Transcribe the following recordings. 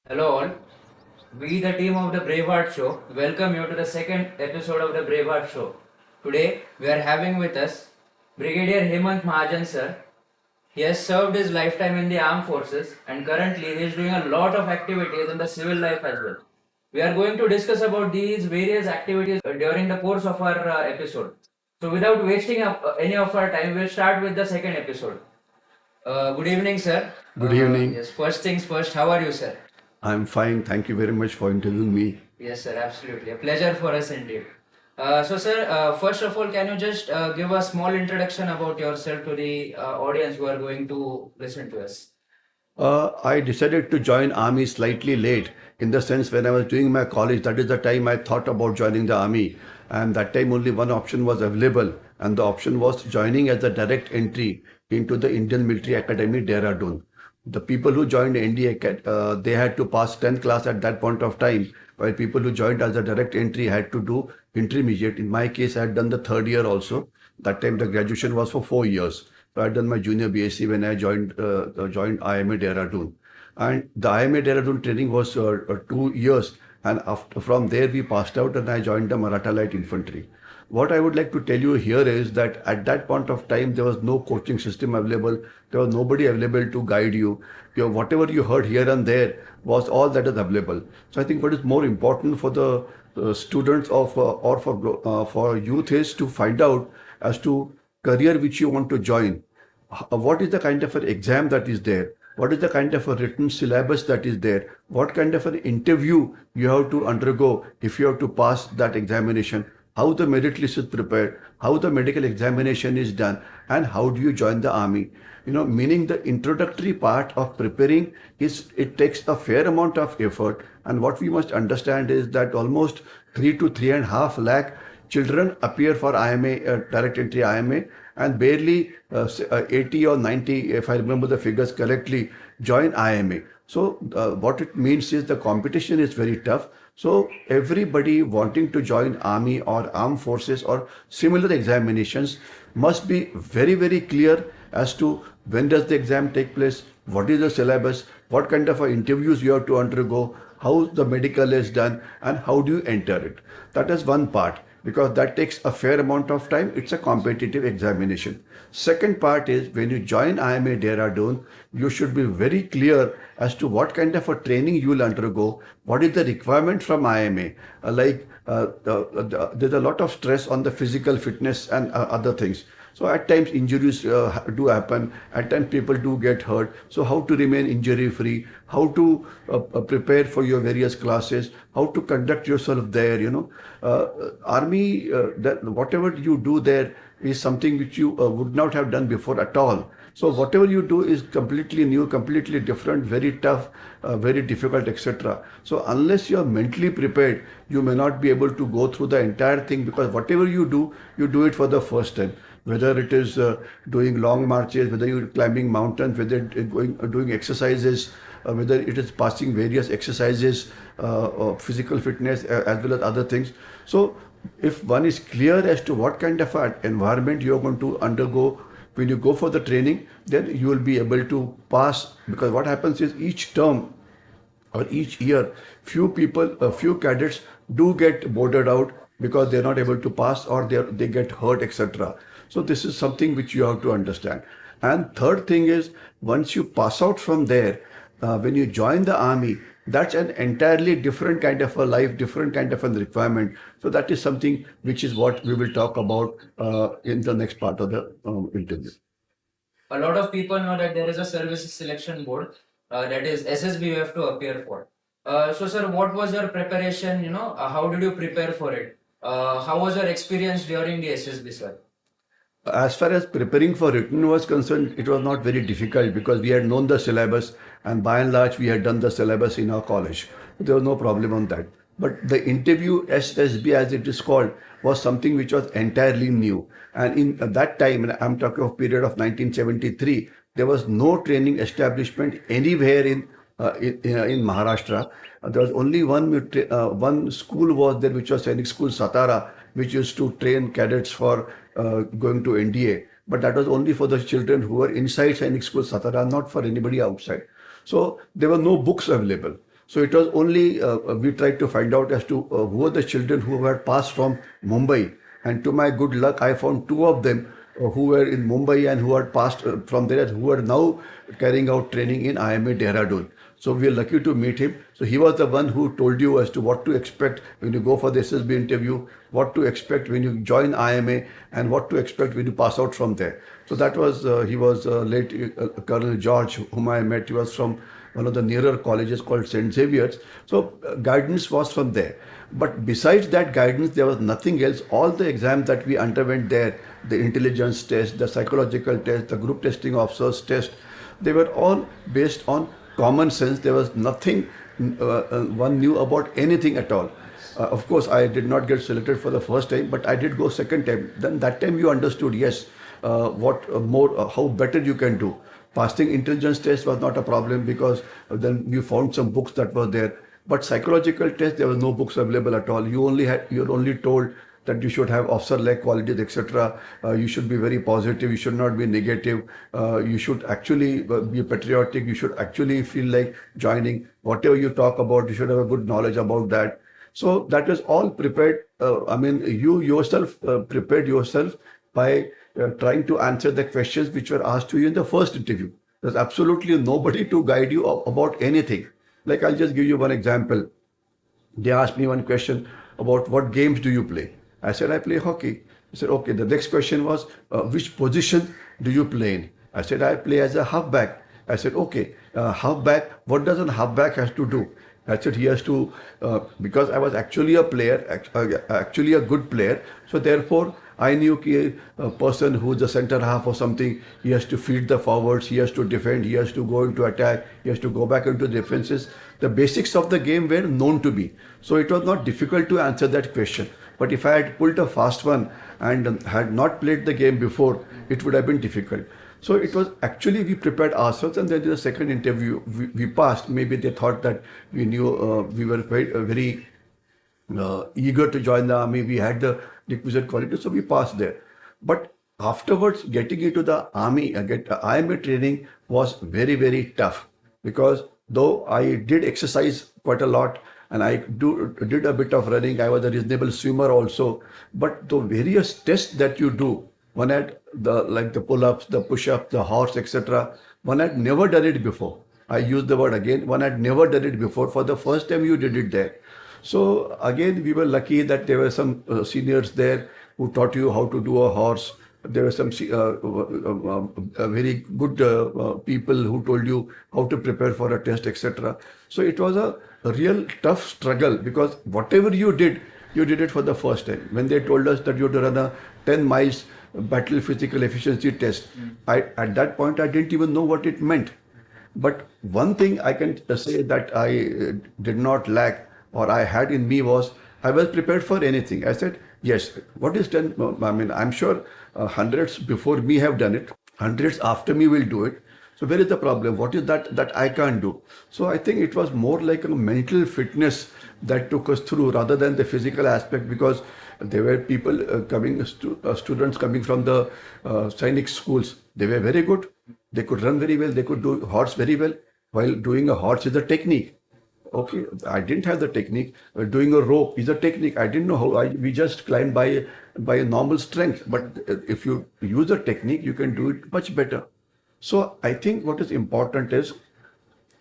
Hello all. We, the team of the Braveheart Show, welcome you to the second episode of the Braveheart Show. Today, we are having with us Brigadier Hemant Mahajan sir. He has served his lifetime in the armed forces and currently he is doing a lot of activities in the civil life as well. We are going to discuss about these various activities during the course of our episode. So, without wasting any of our time, we'll start with the second episode. Good evening, sir. Good evening. Yes, first things first, how are you, sir? I'm fine. Thank you very much for interviewing me. Yes, sir, absolutely. A pleasure for us indeed. Sir, first of all, can you just give a small introduction about yourself to the audience who are going to listen to us? I decided to join army slightly late in the sense when I was doing my college, that is the time I thought about joining the army. And that time only one option was available, and the option was joining as a direct entry into the Indian Military Academy, Dehradun. The people who joined NDA, they had to pass 10th class at that point of time, while people who joined as a direct entry had to do intermediate. In my case, I had done the third year also. That time the graduation was for 4 years. So I had done my junior BSc when I joined IMA Dehradun. And the IMA Dehradun training was 2 years. And from there we passed out and I joined the Maratha Light Infantry. What I would like to tell you here is that at that point of time, there was no coaching system available. There was nobody available to guide you. Whatever you heard here and there was all that is available. So I think what is more important for the students of or for youth is to find out as to career which you want to join. What is the kind of an exam that is there? What is the kind of a written syllabus that is there? What kind of an interview you have to undergo if you have to pass that examination? How the merit list is prepared, how the medical examination is done, and how do you join the army? Meaning the introductory part of preparing it takes a fair amount of effort. And what we must understand is that almost 3 to 3.5 lakh children appear for IMA, direct entry IMA, and barely 80 or 90, if I remember the figures correctly, join IMA. So what it means is the competition is very tough. So everybody wanting to join army or armed forces or similar examinations must be very, very clear as to when does the exam take place, what is the syllabus, what kind of interviews you have to undergo, how the medical is done, and how do you enter it. That is one part, because that takes a fair amount of time. It's a competitive examination. Second part is when you join IMA Dehradun, you should be very clear as to what kind of a training you will undergo, what is the requirement from IMA. There's a lot of stress on the physical fitness and other things. So at times injuries do happen, at times people do get hurt. So how to remain injury free, how to prepare for your various classes, how to conduct yourself there, army, that whatever you do there is something which you would not have done before at all. So whatever you do is completely new, completely different, very tough, very difficult, etc. So unless you are mentally prepared, you may not be able to go through the entire thing, because whatever you do it for the first time. Whether it is doing long marches, whether you're climbing mountains, whether doing exercises, whether it is passing various exercises, physical fitness, as well as other things. So if one is clear as to what kind of an environment you're going to undergo when you go for the training, then you will be able to pass. Because what happens is each term or each year, few cadets do get boarded out because they're not able to pass, or they get hurt, etc. So this is something which you have to understand. And third thing is, once you pass out from there, when you join the army, that's an entirely different kind of a life, different kind of a requirement. So that is something which is what we will talk about in the next part of the interview. A lot of people know that there is a service selection board, that is SSB, you have to appear for. So, sir, what was your preparation? How did you prepare for it? How was your experience during the SSB, sir? As far as preparing for written was concerned, it was not very difficult because we had known the syllabus, and by and large we had done the syllabus in our college. There was no problem on that. But the interview, SSB as it is called, was something which was entirely new. And in that time, and I'm talking of period of 1973, there was no training establishment anywhere in Maharashtra. There was only one school was there, which was Sainik School Satara, which used to train cadets for going to NDA. But that was only for the children who were inside Sainik School Satara, not for anybody outside. So there were no books available. So it was only we tried to find out as to who were the children who had passed from Mumbai. And to my good luck, I found two of them who were in Mumbai and who had passed from there, who are now carrying out training in IMA Dehradun. So we are lucky to meet him. So he was the one who told you as to what to expect when you go for the SSB interview, what to expect when you join IMA, and what to expect when you pass out from there. So that was he was late Colonel George, whom I met. He was from one of the nearer colleges called St. Xavier's. So guidance was from there. But besides that guidance, there was nothing else. All the exams that we underwent there, the intelligence test, the psychological test, the group testing officers test, they were all based on common sense. There was nothing one knew about anything at all. Of course, I did not get selected for the first time, but I did go second time. Then that time you understood, yes, what more, how better you can do. Passing intelligence test was not a problem because then you found some books that were there. But psychological test, there was no books available at all. You're only told that you should have officer-like qualities, etc. You should be very positive. You should not be negative. You should actually be patriotic. You should actually feel like joining. Whatever you talk about, you should have a good knowledge about that. So that was all prepared. You yourself prepared yourself by trying to answer the questions which were asked to you in the first interview. There's absolutely nobody to guide you about anything. Like I'll just give you one example. They asked me one question about what games do you play? I said, I play hockey. I said, okay. The next question was, which position do you play in? I said, I play as a halfback. I said, okay, halfback, what does a halfback has to do? I said, he has to, because I was actually a player, actually a good player. So therefore, I knew a person who's a center half or something, he has to feed the forwards, he has to defend, he has to go into attack, he has to go back into defenses. The basics of the game were known to me. So it was not difficult to answer that question. But if I had pulled a fast one and had not played the game before, it would have been difficult. So it was actually we prepared ourselves, and then in the second interview we passed. Maybe they thought that we knew we were very eager to join the army. We had the requisite quality, so we passed there. But afterwards, getting into the army, IMA training was very tough because though I did exercise quite a lot and I did a bit of running, I was a reasonable swimmer also. But the various tests that you do, one had the pull-ups, the push-ups, the horse, etc. One had never done it before. I use the word again. One had never done it before. For the first time, you did it there. So again, we were lucky that there were some seniors there who taught you how to do a horse. There were some very good people who told you how to prepare for a test, etc. So it was a real tough struggle because whatever you did it for the first time. When they told us that you had to run a 10 miles battle physical efficiency test, at that point I didn't even know what it meant. But one thing I can say that I did not lack or I had in me was I was prepared for anything. I said, yes, what is done? I mean, I'm sure hundreds before me have done it. Hundreds after me will do it. So where is the problem? What is that I can't do? So I think it was more like a mental fitness that took us through rather than the physical aspect because there were people students coming from the Sainik schools. They were very good. They could run very well. They could do horse very well. While doing a horse is a technique. Okay, I didn't have the technique. Doing a rope is a technique. I didn't know how. We just climbed by a normal strength. But if you use a technique, you can do it much better. So I think what is important is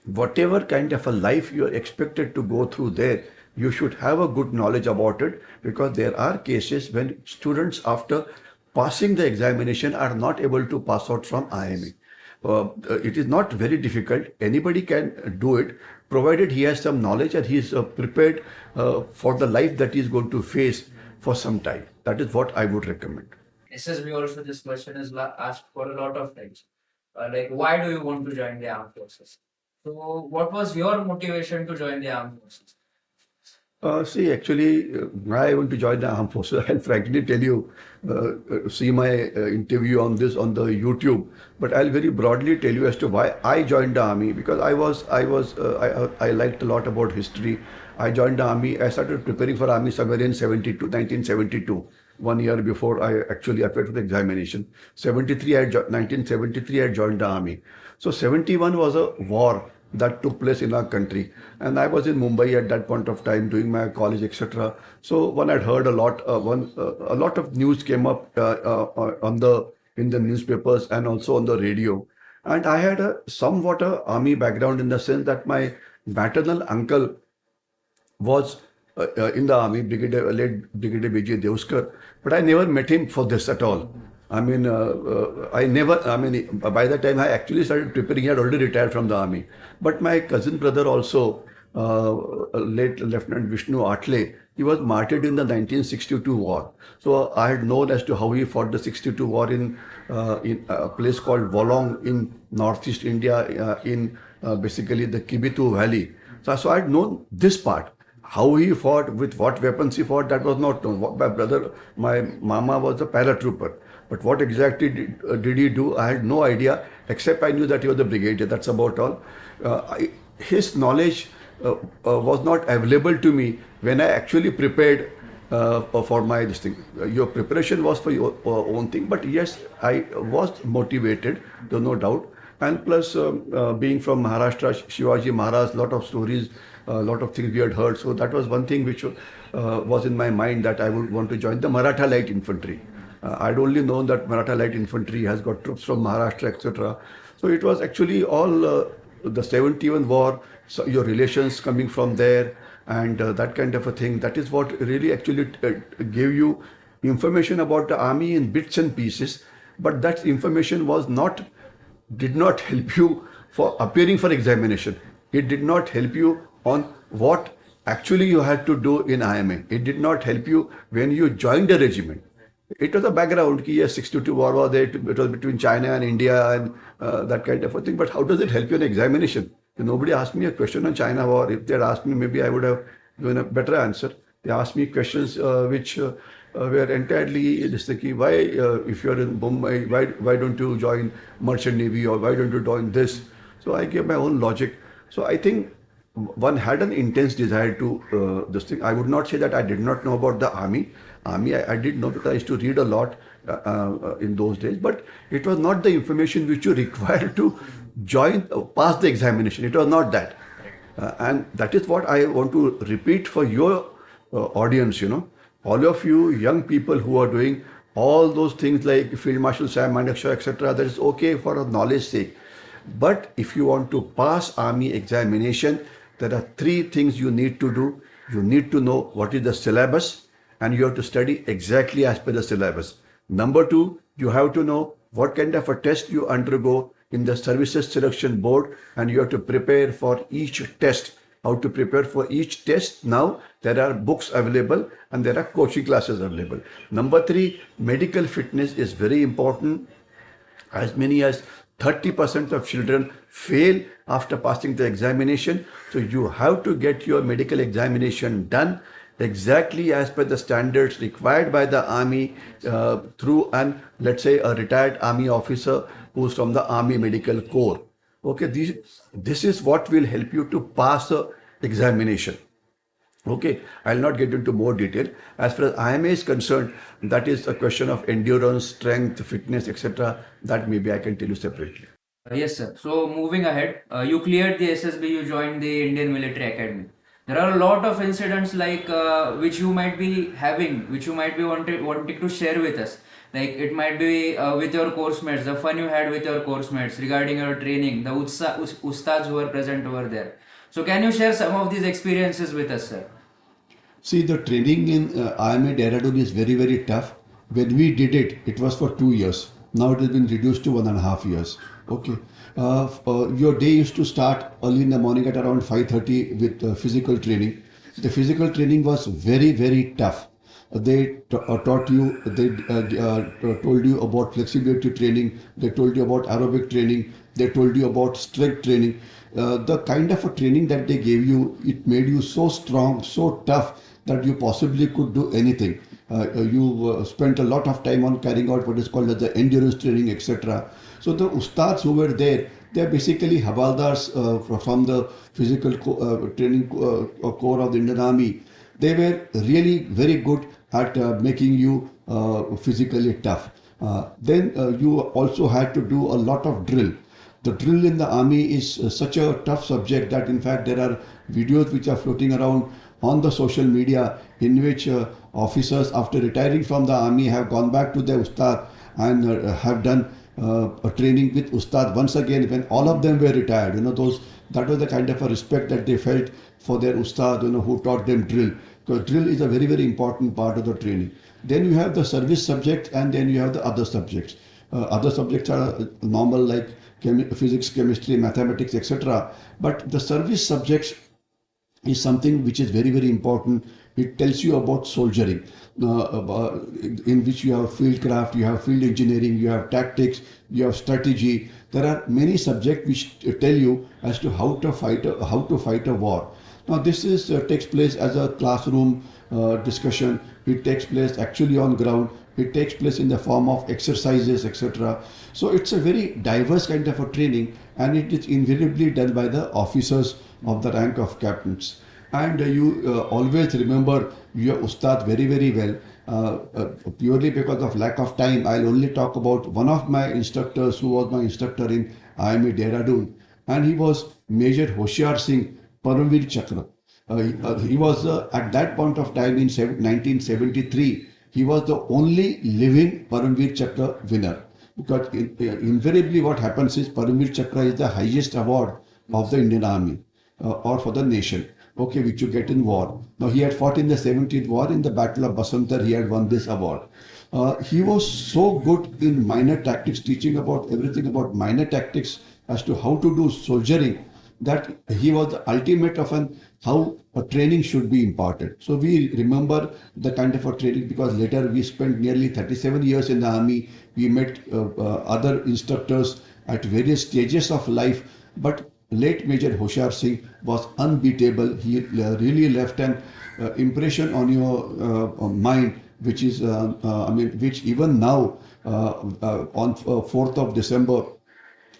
whatever kind of a life you are expected to go through there, you should have a good knowledge about it because there are cases when students after passing the examination are not able to pass out from IME. It is not very difficult. Anybody can do it, provided he has some knowledge and he is prepared for the life that he is going to face for some time. That is what I would recommend. SSB also, this question is asked for a lot of times. Like, why do you want to join the armed forces? So, what was your motivation to join the armed forces? Actually, I want to join the armed forces. I'll frankly tell you, see my interview on this on the YouTube. But I'll very broadly tell you as to why I joined the army because I liked a lot about history. I joined the army. I started preparing for army somewhere in 1972. 1 year before I actually appeared for the examination. 1973, I joined the army. So 71 was a war that took place in our country. And I was in Mumbai at that point of time doing my college, etc. So one had heard a lot. A lot of news came up on the in the newspapers and also on the radio. And I had a somewhat a army background in the sense that my maternal uncle was in the army, late Brigadier Vijay Devskar, but I never met him for this at all. I mean, by the time I actually started preparing, he had already retired from the army. But my cousin brother also, late Lieutenant Vishnu Atle, he was martyred in the 1962 war. So I had known as to how he fought the 62 war in a place called Wolong in northeast India, basically the Kibitu Valley. So I had known this part. How he fought, with what weapons he fought, that was not known. What my mama was a paratrooper. But what exactly did he do? I had no idea, except I knew that he was a brigadier. That's about all. His knowledge was not available to me when I actually prepared for my this thing. Your preparation was for your own thing, but yes, I was motivated, there's no doubt. And plus, being from Maharashtra, Shivaji Maharaj, lot of stories, a lot of things we had heard. So that was one thing which was in my mind, that I would want to join the Maratha Light Infantry. I'd only known that Maratha Light Infantry has got troops from Maharashtra, etc. So it was actually all the 71 war, so your relations coming from there, and that kind of a thing. That is what really actually gave you information about the army in bits and pieces. But that information did not help you for appearing for examination. It did not help you on what actually you had to do in IMA. It did not help you when you joined the regiment. It was a background, yes, 62 war was there, it was between China and India and that kind of a thing. But how does it help you in examination? Nobody asked me a question on China war. If they had asked me, maybe I would have given a better answer. They asked me questions which were entirely this thing. Why, if you're in Mumbai, why don't you join Merchant Navy, or why don't you join this? So I gave my own logic. So I think one had an intense desire to this thing. I would not say that I did not know about the army. I did know, because I used to read a lot in those days, but it was not the information which you required to pass the examination. It was not that. And that is what I want to repeat for your audience, all of you young people who are doing all those things like Field Marshal Sam Manekshaw, etc. That is okay for a knowledge sake. But if you want to pass army examination, there are three things you need to do. You need to know what is the syllabus, and you have to study exactly as per the syllabus. Number two, you have to know what kind of a test you undergo in the Services Selection Board, and you have to prepare for each test. How to prepare for each test? Now, there are books available and there are coaching classes available. Number three, medical fitness is very important. As many as 30% of children fail after passing the examination. So you have to get your medical examination done exactly as per the standards required by the army through let's say a retired army officer who's from the Army Medical Corps. Okay, this is what will help you to pass the examination. Okay, I'll not get into more detail. As far as IMA is concerned, that is a question of endurance, strength, fitness, etc. That maybe I can tell you separately. Yes, sir. So moving ahead, you cleared the SSB, you joined the Indian Military Academy. There are a lot of incidents like which you might be having, which you might be wanting to share with us. Like it might be with your course mates, the fun you had with your course mates regarding your training, the ustads who were present over there. So can you share some of these experiences with us, sir? See, the training in IMA Dehradun is very, very tough. When we did it, it was for 2 years. Now it has been reduced to 1.5 years. Okay. Your day used to start early in the morning at around 5:30 with physical training. The physical training was very, very tough. They taught you, they told you about flexibility training, they told you about aerobic training, they told you about strength training. The kind of a training that they gave you, it made you so strong, so tough that you possibly could do anything. You spent a lot of time on carrying out what is called as the endurance training, etc. So the ustads who were there, they are basically havaldars from the physical training corps of the Indian Army. They were really very good at making you physically tough. Then you also had to do a lot of drill. The drill in the army is such a tough subject that in fact there are videos which are floating around on the social media in which officers after retiring from the army have gone back to their ustad and have done a training with ustad once again when all of them were retired. Those that was the kind of a respect that they felt for their ustad, who taught them drill. Because drill is a very, very important part of the training. Then you have the service subject and then you have the other subjects. Other subjects are normal like physics, chemistry, mathematics, etc. But the service subjects is something which is very, very important. It tells you about soldiering, in which you have field craft, you have field engineering, you have tactics, you have strategy. There are many subjects which tell you as to how to fight a war. Now this is takes place as a classroom discussion. It takes place actually on ground. It takes place in the form of exercises, etc. So it's a very diverse kind of a training, and it is invariably done by the officers of the rank of captains. And you always remember your ustad very, very well. Purely because of lack of time, I'll only talk about one of my instructors who was my instructor in IMA Dehradun, and he was Major Hoshiar Singh Paramveer Chakra. He was at that point of time in 1973, he was the only living Paramveer Chakra winner. Because invariably what happens is Paramveer Chakra is the highest award of the Indian Army or for the nation, okay, which you get in war. Now he had fought in the 17th war. In the Battle of Basantar, he had won this award. He was so good in minor tactics, teaching about everything about minor tactics as to how to do soldiering, that he was the ultimate of how a training should be imparted. So we remember the kind of a training because later we spent nearly 37 years in the army. We met other instructors at various stages of life, but late Major Hoshiar Singh was unbeatable. He really left an impression on your mind, which is, which even now on 4th of December,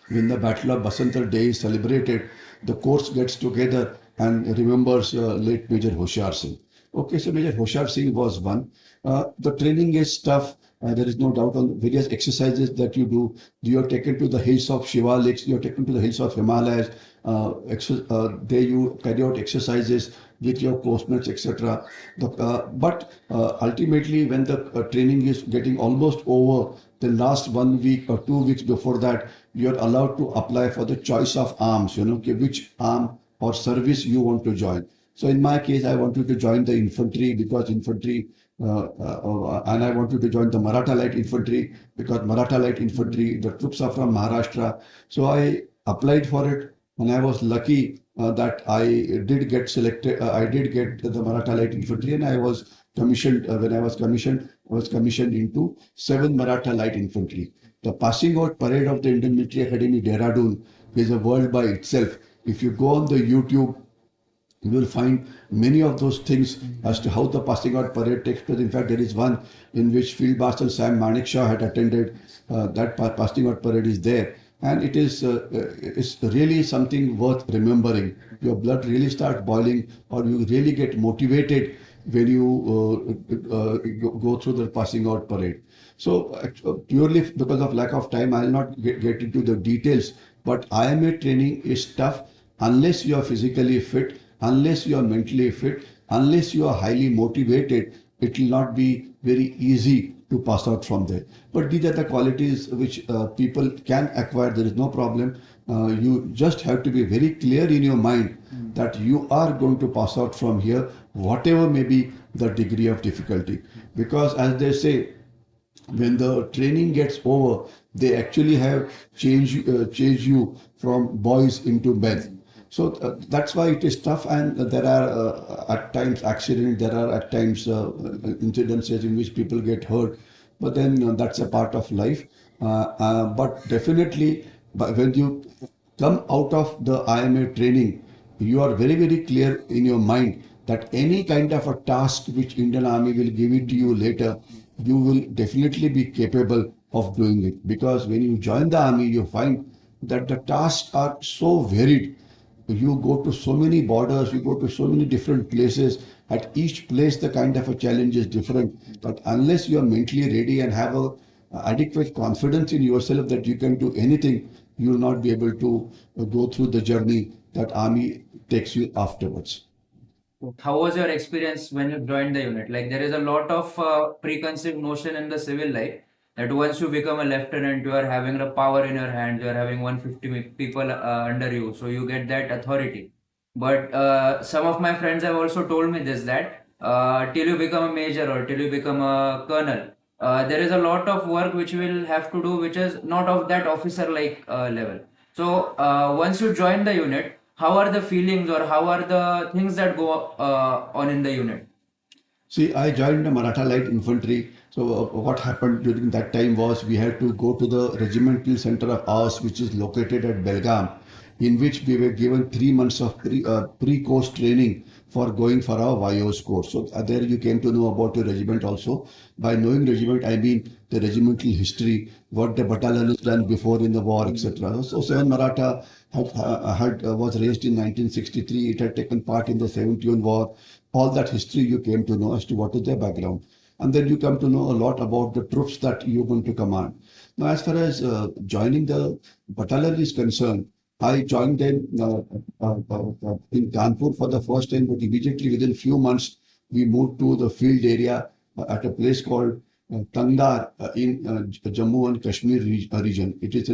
when the Battle of Basantar Day is celebrated, the course gets together and remembers late Major Hoshiar Singh. Okay, so Major Hoshiar Singh was one. The training is tough. There is no doubt on various exercises that you do. You are taken to the hills of Shivaliks, you are taken to the hills of Himalayas. There you carry out exercises with your postmates, etc. But ultimately, when the training is getting almost over, the last 1 week or 2 weeks before that, you are allowed to apply for the choice of arms, which arm or service you want to join. So in my case, I wanted to join the infantry because infantry, and I wanted to join the Maratha Light Infantry because Maratha Light Infantry, the troops are from Maharashtra. So I applied for it, and I was lucky that I did get selected. I did get the Maratha Light Infantry, and I was commissioned. When I was commissioned into 7 Maratha Light Infantry. The passing out parade of the Indian Military Academy Dehradun is a world by itself. If you go on the YouTube, you will find many of those things as to how the passing out parade takes place. In fact, there is one in which Field Marshal Sam Manekshaw had attended. That passing out parade is there. And it is it's really something worth remembering. Your blood really starts boiling, or you really get motivated when you go through the passing out parade. So purely because of lack of time, I'll not get into the details. But IMA training is tough unless you are physically fit, unless you are mentally fit, unless you are highly motivated. It will not be very easy to pass out from there. But these are the qualities which people can acquire. There is no problem. You just have to be very clear in your mind that you are going to pass out from here, whatever may be the degree of difficulty. Because as they say, when the training gets over, they actually have changed you from boys into men. So that's why it is tough, and there are at times accidents, there are at times incidences in which people get hurt, but then that's a part of life. But definitely, when you come out of the IMA training, you are very, very clear in your mind that any kind of a task which Indian Army will give it to you later, you will definitely be capable of doing it. Because when you join the army, you find that the tasks are so varied. You go to so many borders, you go to so many different places. At each place, the kind of a challenge is different. But unless you are mentally ready and have a adequate confidence in yourself that you can do anything, you will not be able to go through the journey that army takes you afterwards. How was your experience when you joined the unit? Like there is a lot of preconceived notion in the civil life that once you become a lieutenant, you are having the power in your hands, you are having 150 people under you, so you get that authority. But some of my friends have also told me this that till you become a major or till you become a colonel, there is a lot of work which you will have to do, which is not of that officer like level. So once you join the unit, how are the feelings or how are the things that go on in the unit? See, I joined the Maratha Light Infantry. So, what happened during that time was we had to go to the regimental center of ours, which is located at Belgaum, in which we were given 3 months of pre-course training for going for our YOS course. So, there you came to know about your regiment also. By knowing regiment, I mean the regimental history, what the battalion has done before in the war, etc. So, 7 Maratha was raised in 1963. It had taken part in the 71 war. All that history you came to know as to what is their background. And then you come to know a lot about the troops that you're going to command. Now, as far as joining the battalion is concerned, I joined them in Kanpur for the first time, but immediately within few months, we moved to the field area at a place called Tangdar in Jammu and Kashmir region. It's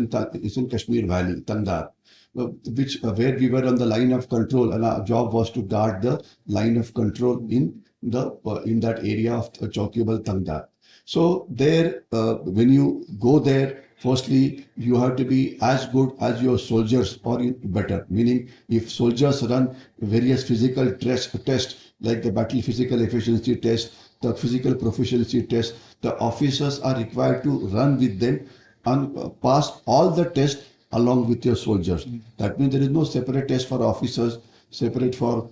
in Kashmir Valley, Tangdar, which where we were on the line of control, and our job was to guard the line of control in that area of Chowkibal Tangdar. So there, when you go there, firstly you have to be as good as your soldiers or better. Meaning, if soldiers run various physical tests like the battle physical efficiency test, the physical proficiency test, the officers are required to run with them and pass all the tests along with your soldiers. That means there is no separate test for officers, separate for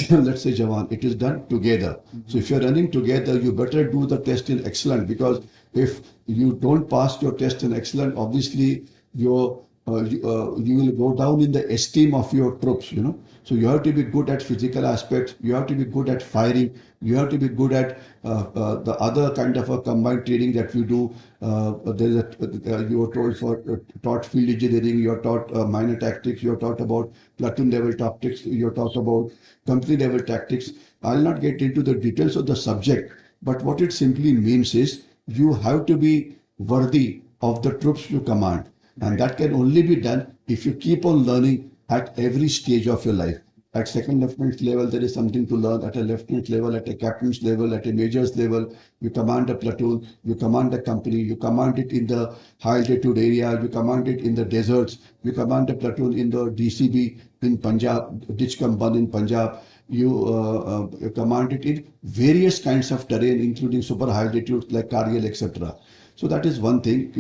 let's say Jawan. It is done together. So if you're running together, you better do the test in excellent, because if you don't pass your test in excellent, obviously you will go down in the esteem of your troops, you know. So you have to be good at physical aspects, you have to be good at firing, you have to be good at the other kind of a combined training that we do. You are told for taught field engineering, you are taught minor tactics, you are taught about platoon level tactics, you are taught about company level tactics. I'll not get into the details of the subject, but what it simply means is you have to be worthy of the troops you command. And that can only be done if you keep on learning at every stage of your life. At second lieutenant level, there is something to learn. At a lieutenant level, at a captain's level, at a major's level, you command a platoon, you command a company, you command it in the high altitude area, you command it in the deserts, you command a platoon in the DCB in Punjab, Ditch Kamban in Punjab. You command it in various kinds of terrain, including super high altitudes like Kargil, etc. So that is one thing,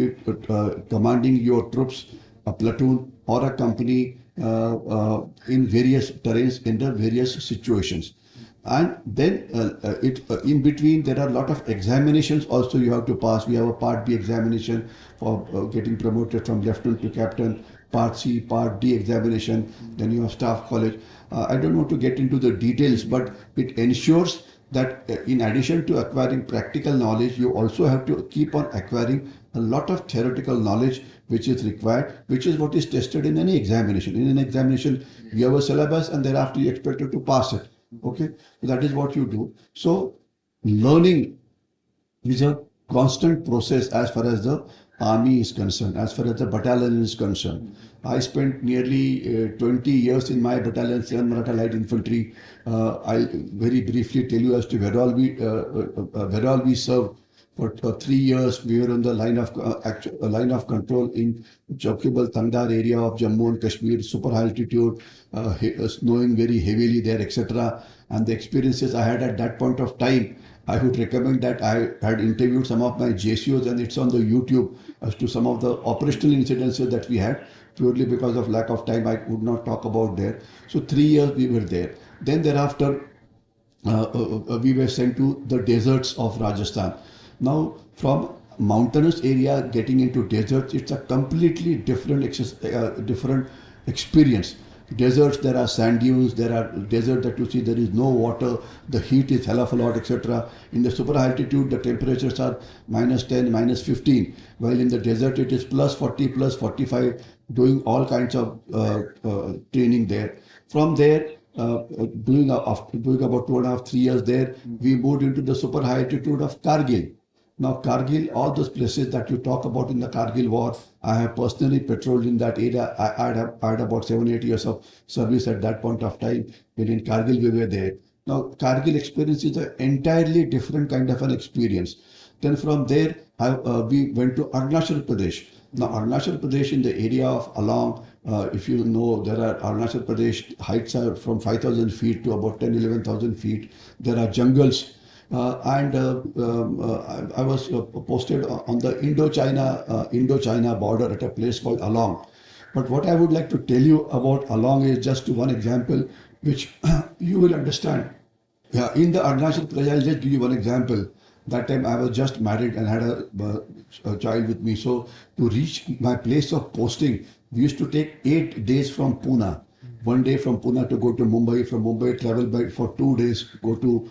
commanding your troops, a platoon or a company in various terrains in the various situations. And then in between there are a lot of examinations also you have to pass. We have a Part B examination for getting promoted from lieutenant to captain, Part C, Part D examination, then you have staff college. I don't want to get into the details, but it ensures that in addition to acquiring practical knowledge, you also have to keep on acquiring a lot of theoretical knowledge which is required, which is what is tested in any examination. In an examination, you have a syllabus and thereafter you expect you to pass it. Okay, so that is what you do. So learning is a constant process as far as the army is concerned, as far as the battalion is concerned. I spent nearly 20 years in my battalion, 7 Maratha Light Infantry. I'll very briefly tell you as to where all we served. For 3 years, we were on the line of control in Chowkibal Tangdar area of Jammu and Kashmir, super high altitude, snowing very heavily there, etc. And the experiences I had at that point of time, I would recommend that. I had interviewed some of my JCOs and it's on the YouTube as to some of the operational incidences that we had. Purely because of lack of time, I would not talk about there. So 3 years we were there. Then thereafter, we were sent to the deserts of Rajasthan. Now, from mountainous area getting into deserts, it's a completely different experience. Deserts, there are sand dunes, there are desert that you see, there is no water, the heat is hell of a lot, etc. In the super altitude, the temperatures are -10, -15, while in the desert it is +40, +45. doing all kinds of training there. From there, after doing about 2.5, 3 years there, we moved into the super high altitude of Kargil. Now, Kargil, all those places that you talk about in the Kargil war, I have personally patrolled in that area. I had about 7, 8 years of service at that point of time. When in Kargil, we were there. Now, Kargil experience is an entirely different kind of an experience. Then from there, we went to Arunachal Pradesh. Now, Arunachal Pradesh in the area of along, if you know, there are Arunachal Pradesh heights are from 5,000 feet to about 10, 11,000 feet. There are jungles. I was posted on the Indo-China border at a place called Along. But what I would like to tell you about Along is just one example, which you will understand. Yeah, in the Arunachal Pradesh, I'll just give you one example. That time I was just married and had a child with me. So to reach my place of posting, we used to take 8 days from Pune. One day from Pune to go to Mumbai. From Mumbai, travel by for 2 days, go to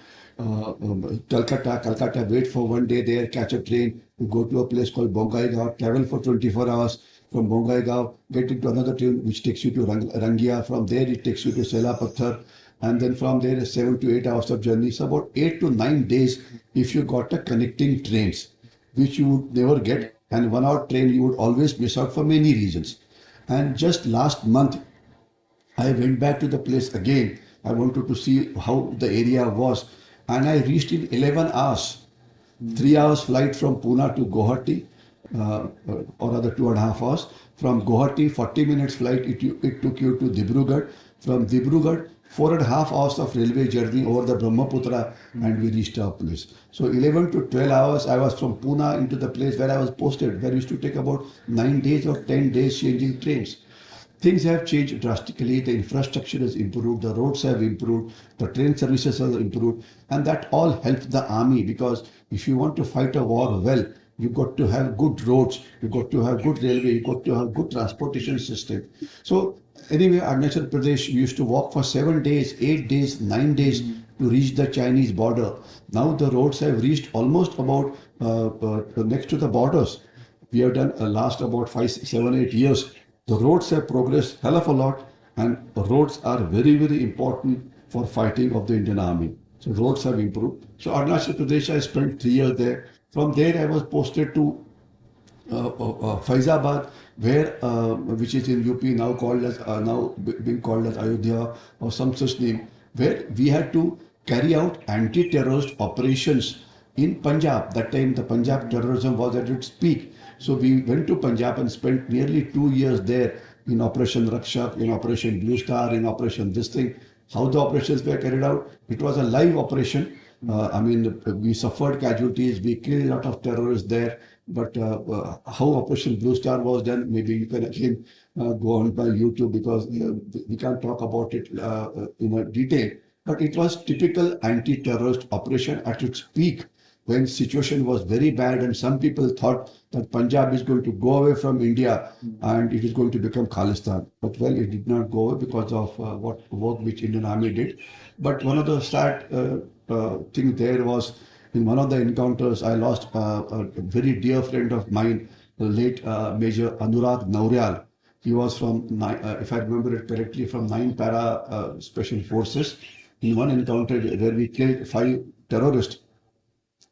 Calcutta, wait for one day there, catch a train, to go to a place called Bongaigaon, travel for 24 hours. From Bongaigaon, get into another train which takes you to Rangia. From there, it takes you to Sela Patthar. And then from there, 7 to 8 hours of journey. So about 8 to 9 days if you got a connecting trains, which you would never get. And 1 hour train you would always miss out for many reasons. And just last month, I went back to the place again. I wanted to see how the area was. And I reached in 11 hours. 3 hours flight from Pune to Guwahati, or rather 2.5 hours. From Guwahati, 40 minutes flight, it took you to Dibrugarh. From Dibrugarh, 4.5 hours of railway journey over the Brahmaputra, and we reached our place. So 11 to 12 hours, I was from Pune into the place where I was posted, where we used to take about 9 days or 10 days changing trains. Things have changed drastically. The infrastructure has improved, the roads have improved, the train services have improved, and that all helped the army, because if you want to fight a war well, you've got to have good roads, you've got to have good railway, you've got to have good transportation system. So anyway, Arunachal Pradesh, we used to walk for 7 days, 8 days, 9 days to reach the Chinese border. Now the roads have reached almost about next to the borders. We have done last about 5, 6, 7, 8 years. The roads have progressed hell of a lot, and roads are very, very important for fighting of the Indian Army. So roads have improved. So Arunachal Pradesh, I spent 3 years there. From there, I was posted to Faizabad, where which is in UP, now called as being called as Ayodhya or some such name, where we had to carry out anti-terrorist operations in Punjab. That time, the Punjab terrorism was at its peak. So we went to Punjab and spent nearly 2 years there in Operation Rakshak, in Operation Blue Star, in Operation this thing. How the operations were carried out? It was a live operation. We suffered casualties. We killed a lot of terrorists there. But how Operation Blue Star was done, maybe you can again go on by YouTube, because we can't talk about it in detail. But it was typical anti-terrorist operation at its peak, when situation was very bad, and some people thought that Punjab is going to go away from India and it is going to become Khalistan. But well, it did not go away because of what work which Indian Army did. But one of the sad things there was, in one of the encounters, I lost a very dear friend of mine, the late Major Anurag Naurial. He was from, if I remember it correctly, from 9 Para Special Forces. In one encounter where we killed 5 terrorists,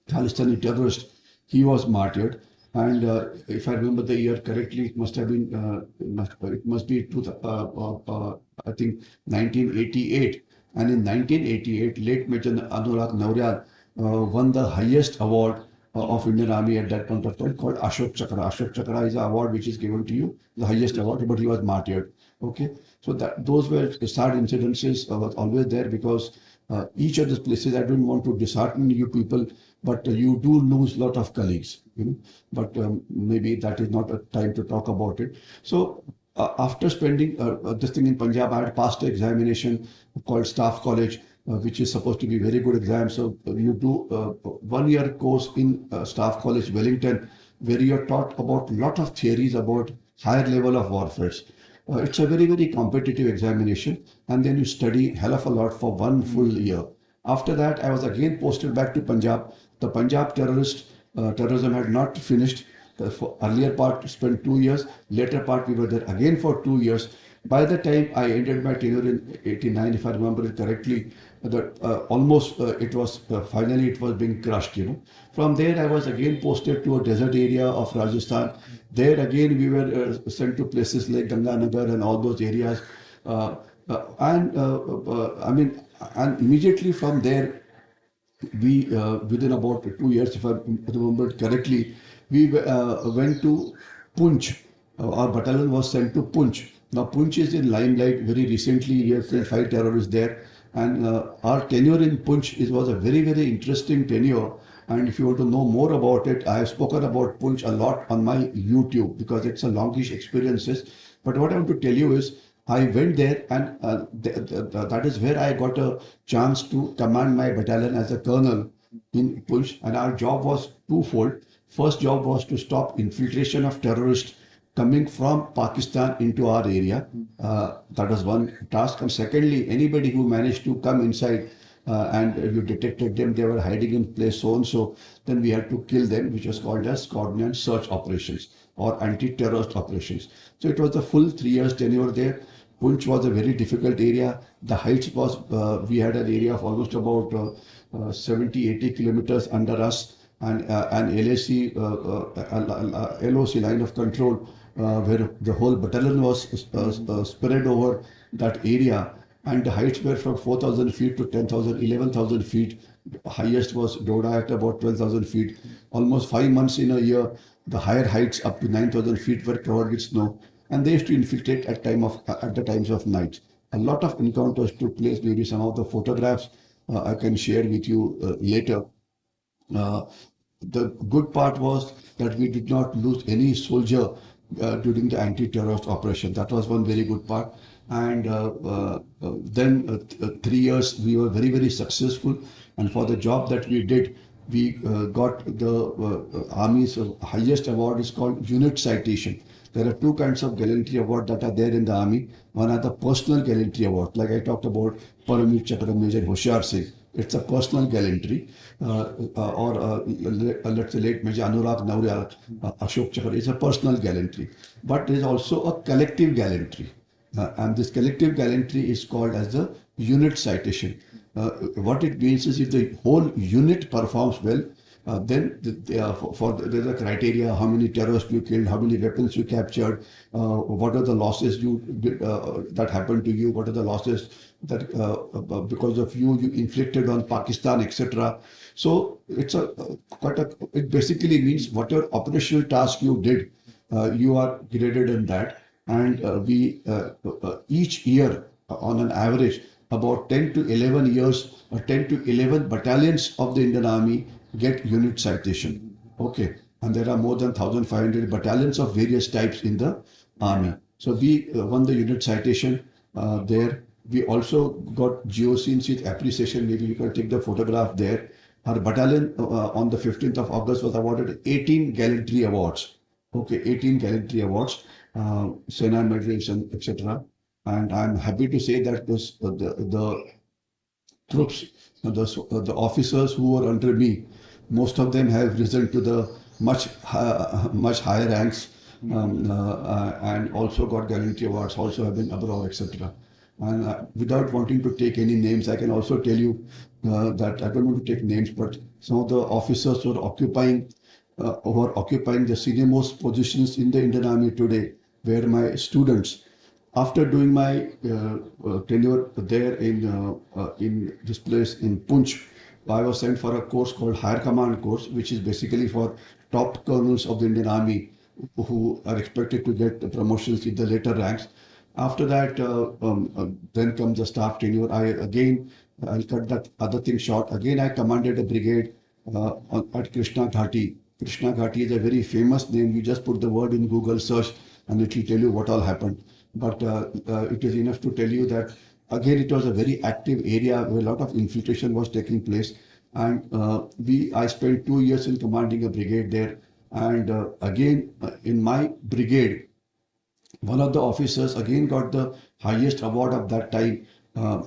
Khalistani terrorist, he was martyred. And if I remember the year correctly, it must have been, it must be, I think, 1988. And in 1988, late Major Anurag Naurial won the highest award of Indian Army at that point of time, called Ashok Chakra. Ashok Chakra is an award which is given to you, the highest award, but he was martyred. Okay, so those were sad incidences, was always there, because each of these places, I don't want to dishearten you people, but you do lose a lot of colleagues, but maybe that is not a time to talk about it. So after spending this thing in Punjab, I had passed the examination called Staff College, which is supposed to be a very good exam. So you do 1 year course in Staff College, Wellington, where you are taught about a lot of theories about higher level of warfare. It's a very, very competitive examination, and then you study hell of a lot for 1 full year. After that, I was again posted back to Punjab. The Punjab terrorism had not finished, for earlier part spent 2 years, later part we were there again for 2 years. By the time I ended my tenure in 89, if I remember it correctly, that almost it was finally it was being crushed. From there I was again posted to a desert area of Rajasthan. There again we were sent to places like Ganganagar and all those areas. I mean, and immediately from there we within about 2 years, if I remember correctly, we went to Punch. Our battalion was sent to Punch. Now Punch is in limelight. Very recently, we have killed 5 terrorists there, and our tenure in Punch was a very interesting tenure. And if you want to know more about it, I have spoken about Punch a lot on my YouTube because it's a longish experiences. But what I want to tell you is I went there, and that is where I got a chance to command my battalion as a colonel in Punch. And our job was twofold. First job was to stop infiltration of terrorists coming from Pakistan into our area. That was one task. And secondly, anybody who managed to come inside and you detected them, they were hiding in place so and so, then we had to kill them, which was called as coordinate search operations or anti-terrorist operations. So it was a full 3 years tenure there. Punch was a very difficult area. The heights was, we had an area of almost about 70-80 kilometers under us, and an LAC, LOC line of control, where the whole battalion was spread over that area. And the heights were from 4,000 feet to 10,000, 11,000 feet. Highest was Doda at about 12,000 feet. Almost 5 months in a year, the higher heights up to 9,000 feet were covered with snow. And they used to infiltrate at the times of night. A lot of encounters took place. Maybe some of the photographs I can share with you later. Uh, the good part was that we did not lose any soldier during the anti-terrorist operation. That was one very good part. And then 3 years we were very successful. And for the job that we did, we got the Army's highest award is called Unit Citation. There are two kinds of gallantry award that are there in the Army. One are the personal gallantry award, like I talked about Paramir Chakra Major Hoshiyar Singh. It's a personal gallantry. Or let's say late Major Anurag Naurya Ashok Chakra is a personal gallantry. But there is also a collective gallantry. And this collective gallantry is called as the unit citation. What it means is if the whole unit performs well, then there's a criteria: how many terrorists you killed, how many weapons you captured, what are the losses that happened to you, what are the losses that because of you inflicted on Pakistan, etc. So it's it basically means whatever operational task you did, you are graded in that. And we each year, on an average, about 10 to 11 years, or 10 to 11 battalions of the Indian Army get unit citation. Okay, and there are more than 1,500 battalions of various types in the Army. So we won the unit citation there. We also got GOCs with appreciation. Maybe you can take the photograph there. Our battalion on the 15th of August was awarded 18 gallantry awards. Okay, 18 gallantry awards, Sena medals, and etc. And I'm happy to say that the troops, the officers who were under me, most of them have risen to the much higher ranks, and also got gallantry awards, also have been abroad, etc. And without wanting to take any names, I can also tell you that I don't want to take names, but some of the officers who are occupying the senior-most positions in the Indian Army today were my students. After doing my tenure there in this place in Punch, I was sent for a course called Higher Command course, which is basically for top colonels of the Indian Army who are expected to get the promotions in the later ranks. After that, then comes the staff tenure. I'll cut that other thing short. Again, I commanded a brigade at Krishna Ghati. Krishna Ghati is a very famous name. You just put the word in Google search and it will tell you what all happened. But it is enough to tell you that again it was a very active area where a lot of infiltration was taking place. And I spent 2 years in commanding a brigade there. And again, in my brigade, one of the officers again got the highest award of that time,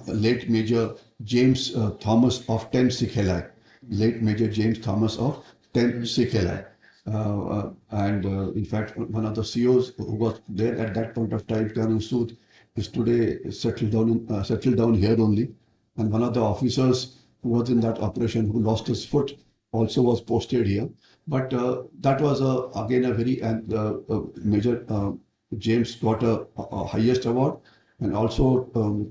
late Major James Thomas of 10 Sikh Halai. Late Major James Thomas of 10 Sikh Halai. In fact, one of the CEOs who was there at that point of time, Colonel Sood, is today settled down here only. And one of the officers who was in that operation who lost his foot also was posted here. But that was again a very major. James got a highest award, and also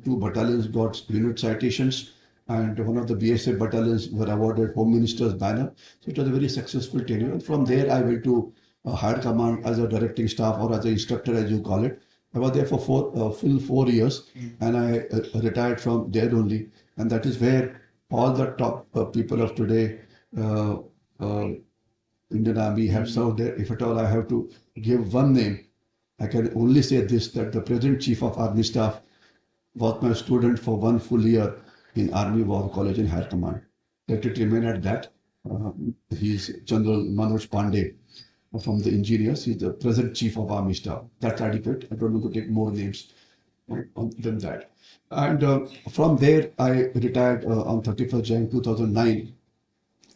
two battalions got unit citations, and one of the BSF battalions were awarded Home Minister's banner. So it was a very successful tenure. And from there, I went to higher command as a directing staff or as an instructor, as you call it. I was there for full 4 years, and I retired from there only. And that is where all the top people of today, uh, uh, Indian Army, have served there. If at all I have to give one name, I can only say this, that the present Chief of Army Staff was my student for one full year in Army War College in Higher Command. Let it remain at that. He's General Manoj Pandey from the engineers. He's the present Chief of Army Staff. That's adequate. I don't want to take more names than that. And from there, I retired on 31st January 2009.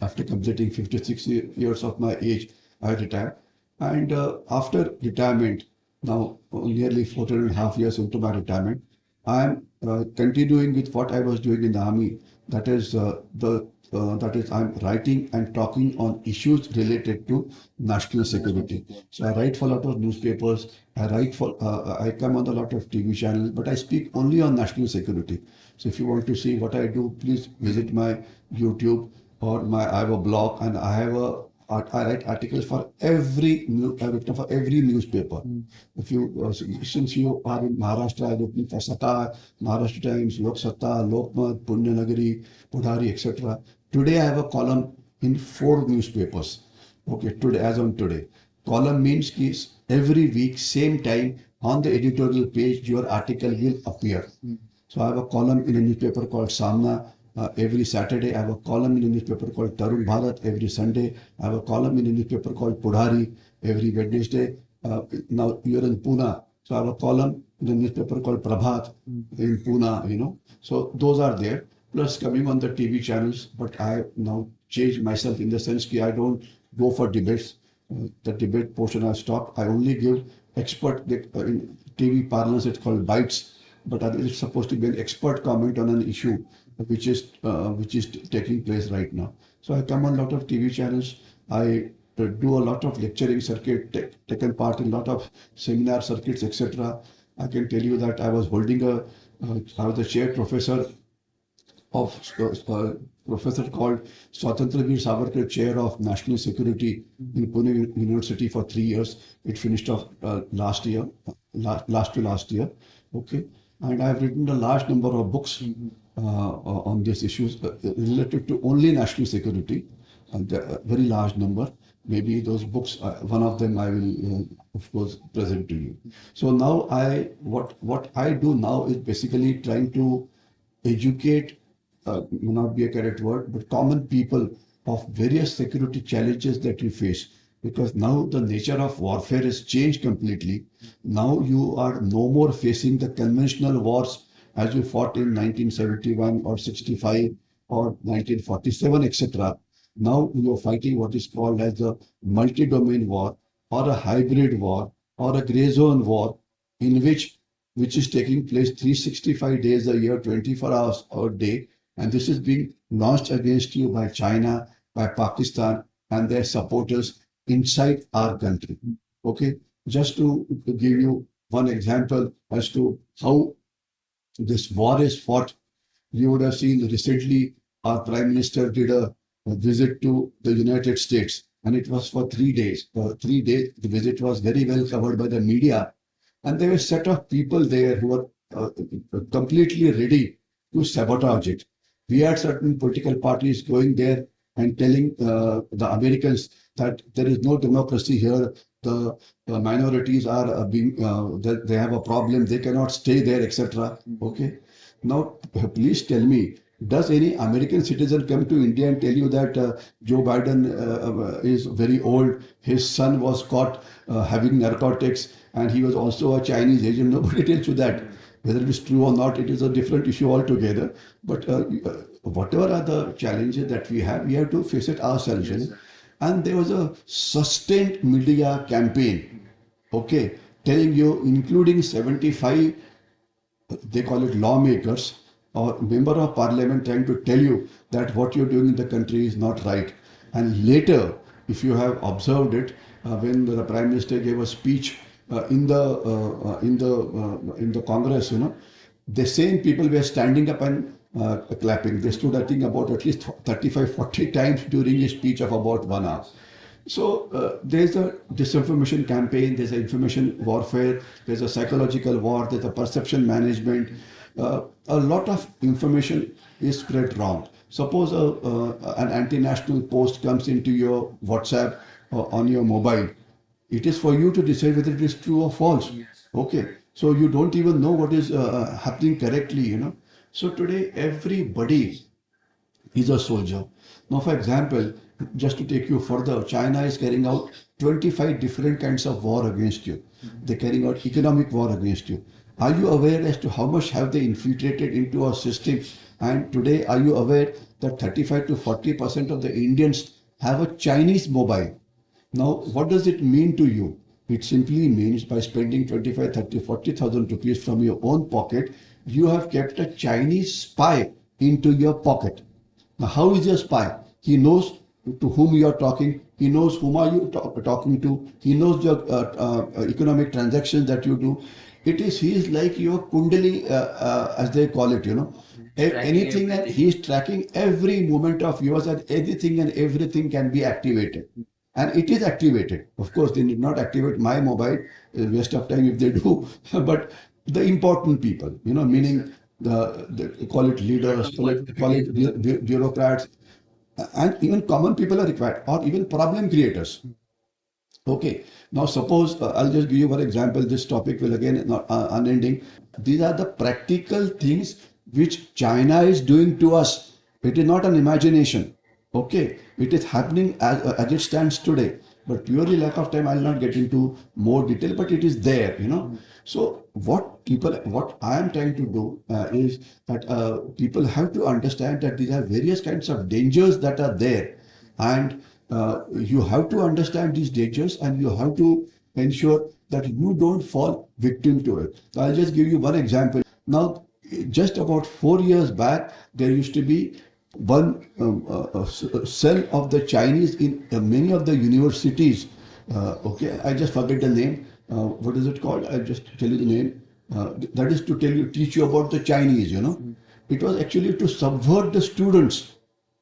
After completing 56 years of my age, I retired. And after retirement, now nearly 14.5 years into my retirement, I am continuing with what I was doing in the army. That is I'm writing and talking on issues related to national security. So I write for a lot of newspapers. I come on a lot of TV channels, but I speak only on national security. So if you want to see what I do, please visit my YouTube or I have a blog, and I write articles for I've written for every newspaper. If you since you are in Maharashtra, I've written for Sata, Maharashtra Times, Lok Satta, Lokmat, Punyanagari, Pudhari, etc. Today I have a column in 4 newspapers. Okay, today, as on today. Column means is every week, same time, on the editorial page, your article will appear. So I have a column in a newspaper called Samna. Every Saturday, I have a column in a newspaper called Tarun Bharat. Every Sunday, I have a column in a newspaper called Pudhari. Every Wednesday, now you're in Pune, so I have a column in a newspaper called Prabhat in Pune. So those are there. Plus coming on the TV channels, but I now changed myself in the sense that I don't go for debates. The debate portion I stopped. I only give in TV parlance it's called bites, but it's supposed to be an expert comment on an issue which is taking place right now. So I come on a lot of TV channels. I do a lot of lecturing circuit, taken part in a lot of seminar circuits, etc. I can tell you that I was the chair professor of professor called Stratergies Savarkar Chair of National Security in Pune University for 3 years. It finished off last to last year. Okay, and I have written a large number of books on these issues related to only national security, and a very large number. Maybe those books, one of them I will, of course, present to you. So now what I do now is basically trying to educate, may not be a correct word, but common people of various security challenges that we face. Because now the nature of warfare has changed completely. Now you are no more facing the conventional wars as you fought in 1971 or 65 or 1947, etc. Now you are fighting what is called as a multi-domain war or a hybrid war or a gray zone war, in which is taking place 365 days a year, 24 hours a day, and this is being launched against you by China, by Pakistan, and their supporters inside our country. Okay, just to give you one example as to how this war is fought, you would have seen recently our Prime Minister did a visit to the United States, and it was for 3 days. For 3 days, the visit was very well covered by the media, and there were a set of people there who were completely ready to sabotage it. We had certain political parties going there and telling the Americans that there is no democracy here. The minorities are they have a problem. They cannot stay there, etc. Okay. Now, please tell me, does any American citizen come to India and tell you that Joe Biden is very old? His son was caught having narcotics, and he was also a Chinese agent. Nobody tells you that. Whether it is true or not, it is a different issue altogether. But whatever are the challenges that we have to face it ourselves. And there was a sustained media campaign, okay, telling you, including 75, they call it lawmakers or member of parliament, trying to tell you that what you're doing in the country is not right. And later, if you have observed it, when the prime minister gave a speech in the Congress, the same people were standing up and clapping. They stood, I think, about at least 35, 40 times during a speech of about 1 hour. So there's a disinformation campaign, there's an information warfare, there's a psychological war, there's a perception management. A lot of information is spread wrong. Suppose an anti-national post comes into your WhatsApp or on your mobile. It is for you to decide whether it is true or false. Okay, so you don't even know what is happening correctly. So today everybody is a soldier. Now, for example, just to take you further, China is carrying out 25 different kinds of war against you. They're carrying out economic war against you. Are you aware as to how much have they infiltrated into our system? And today, are you aware that 35 to 40% of the Indians have a Chinese mobile? Now, what does it mean to you? It simply means by spending 25, 30, 40,000 rupees from your own pocket, you have kept a Chinese spy into your pocket. Now, how is your spy? He knows to whom you are talking. He knows whom are you talking to. He knows your economic transactions that you do. He is like your kundali, as they call it. Anything, and he is tracking every moment of yours, and anything and everything can be activated. And it is activated. Of course, they did not activate my mobile. Waste of time if they do. But the important people, meaning the call it leaders, call it bureaucrats, and even common people are required, or even problem creators. Okay, now suppose I'll just give you one example. This topic will again not unending. These are the practical things which China is doing to us. It is not an imagination. Okay, it is happening as it stands today. But purely lack of time, I'll not get into more detail. But it is there. So what I am trying to do is that people have to understand that these are various kinds of dangers that are there, and you have to understand these dangers, and you have to ensure that you don't fall victim to it. So I'll just give you one example. Now, just about 4 years back, there used to be one cell of the Chinese in many of the universities. Okay, I just forget the name. What is it called? I'll just tell you the name. That is to teach you about the Chinese. It was actually to subvert the students.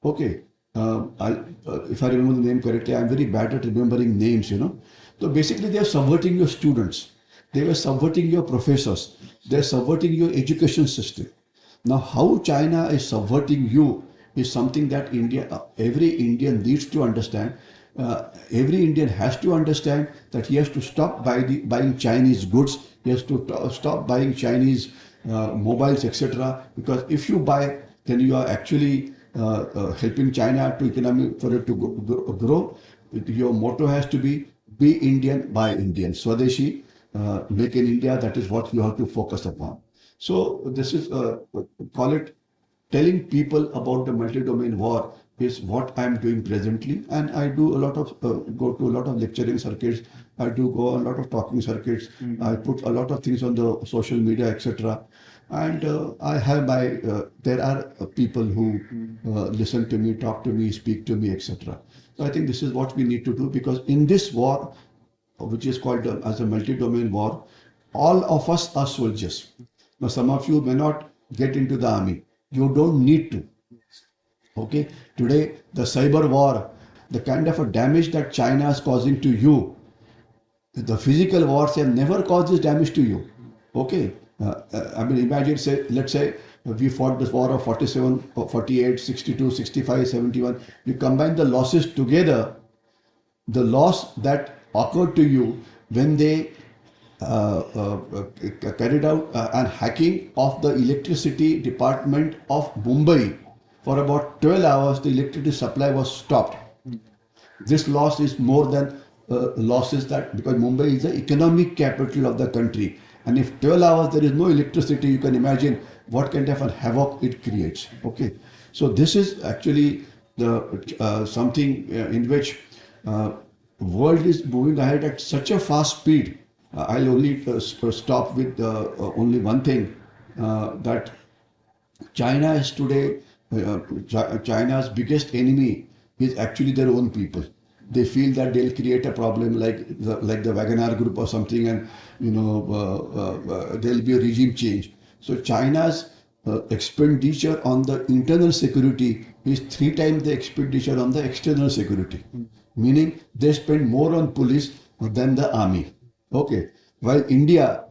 Okay, if I remember the name correctly, I'm very bad at remembering names. So basically, they are subverting your students. They were subverting your professors. They're subverting your education system. Now, how China is subverting you is something that every Indian needs to understand. Every Indian has to understand that he has to stop buying Chinese goods. He has to stop buying Chinese mobiles, etc. Because if you buy, then you are actually helping China to economy for it to grow. Your motto has to be Indian, buy Indian. Swadeshi, make in India. That is what you have to focus upon. So this is call it telling people about the multi-domain war is what I'm doing presently, and I do a lot of go to a lot of lecturing circuits. I do go a lot of talking circuits. I put a lot of things on the social media, etc. And I have there are people who listen to me, talk to me, speak to me, etc. So I think this is what we need to do, because in this war, which is called as a multi-domain war, all of us are soldiers. Now, some of you may not get into the army. You don't need to. Okay, today the cyber war, the kind of a damage that China is causing to you, the physical wars have never caused this damage to you. Okay, I mean, imagine, let's say we fought this war of 47, 48, 62, 65, 71. You combine the losses together, the loss that occurred to you when they carried out an hacking of the electricity department of Mumbai. For about 12 hours, the electricity supply was stopped. This loss is more than losses because Mumbai is the economic capital of the country. And if 12 hours there is no electricity, you can imagine what kind of a havoc it creates. Okay, so this is actually the something in which uh, world is moving ahead at such a fast speed. I'll only stop with only one thing, that China is today, China's biggest enemy is actually their own people. They feel that they'll create a problem like the Wagner group or something, and there'll be a regime change. So China's expenditure on the internal security is three times the expenditure on the external security, meaning they spend more on police than the army. Okay, while India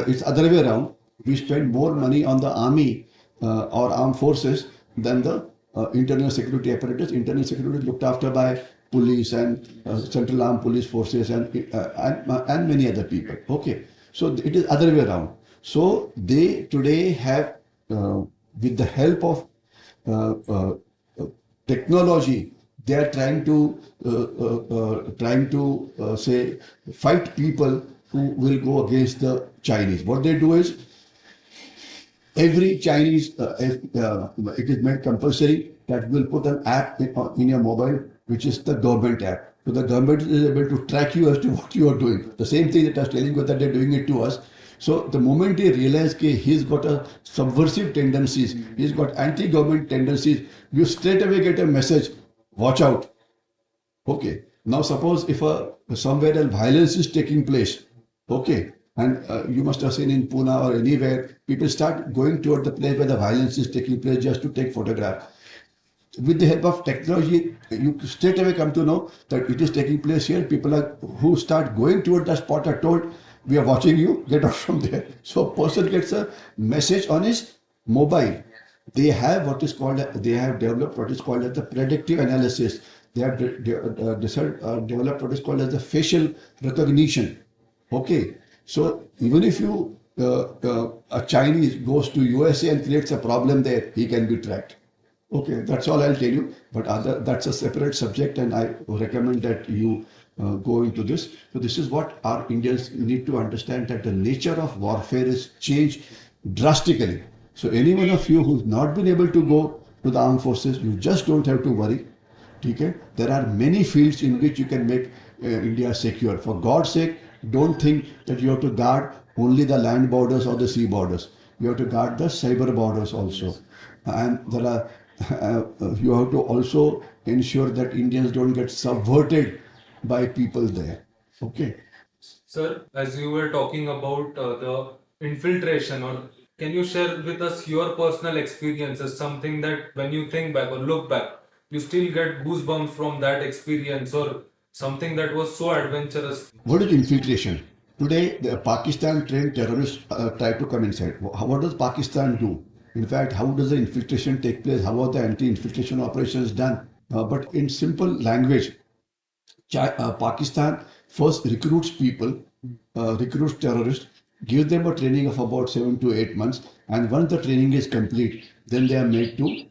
it's other way around. We spend more money on the army or armed forces than the internal security apparatus. Internal security is looked after by police and central armed police forces and many other people. Okay, so it is other way around. So they today have, with the help of uh, uh, technology, they are trying to say fight people who will go against the Chinese. What they do is every Chinese, it is made compulsory that will put an app in your mobile, which is the government app. So the government is able to track you as to what you are doing. The same thing that I was telling you that they're doing it to us. So the moment he realizes that he's got a subversive tendencies, he's got anti-government tendencies, you straight away get a message, watch out. Okay. Now suppose if somewhere else violence is taking place, okay, and you must have seen in Pune or anywhere, people start going toward the place where the violence is taking place just to take photograph. With the help of technology, you straight away come to know that it is taking place here. People are who start going toward the spot are told, "We are watching you. Get out from there." So a person gets a message on his mobile. They have what is called, they have developed what is called as the predictive analysis. They have developed what is called as the facial recognition. Okay, so even if a Chinese goes to USA and creates a problem there, he can be tracked. Okay, that's all I'll tell you. But that's a separate subject, and I recommend that you go into this. So this is what our Indians need to understand, that the nature of warfare is changed drastically. So any one of you who's not been able to go to the armed forces, you just don't have to worry. Okay? There are many fields in which you can make India secure. For God's sake, don't think that you have to guard only the land borders or the sea borders. You have to guard the cyber borders also. And there are you have to also ensure that Indians don't get subverted by people there. Okay. Sir, as you were talking about the infiltration, or can you share with us your personal experiences, something that when you think back or look back, you still get goosebumps from that experience, or something that was so adventurous? What is infiltration? Today, the Pakistan trained terrorists try to come inside. What does Pakistan do? In fact, how does the infiltration take place? How are the anti-infiltration operations done? But in simple language, Pakistan first recruits people, recruits terrorists, give them a training of about 7 to 8 months, and once the training is complete, then they are made to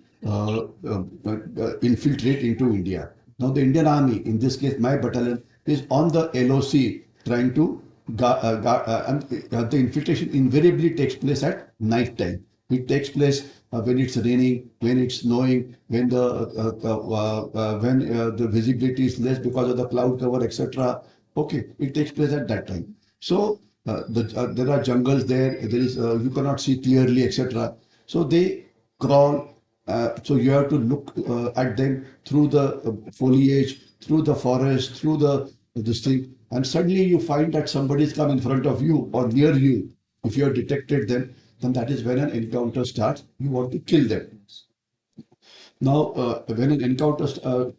infiltrate into India. Now, the Indian Army, in this case, my battalion, is on the LOC trying to and the infiltration invariably takes place at night time. It takes place when it's raining, when it's snowing, when the visibility is less because of the cloud cover, etc. Okay, it takes place at that time. So there are jungles there. There is you cannot see clearly, etc. So they crawl. So you have to look at them through the foliage, through the forest, through the this thing, and suddenly you find that somebody's come in front of you or near you. If you have detected them, then that is when an encounter starts. You want to kill them. Now, when an encounter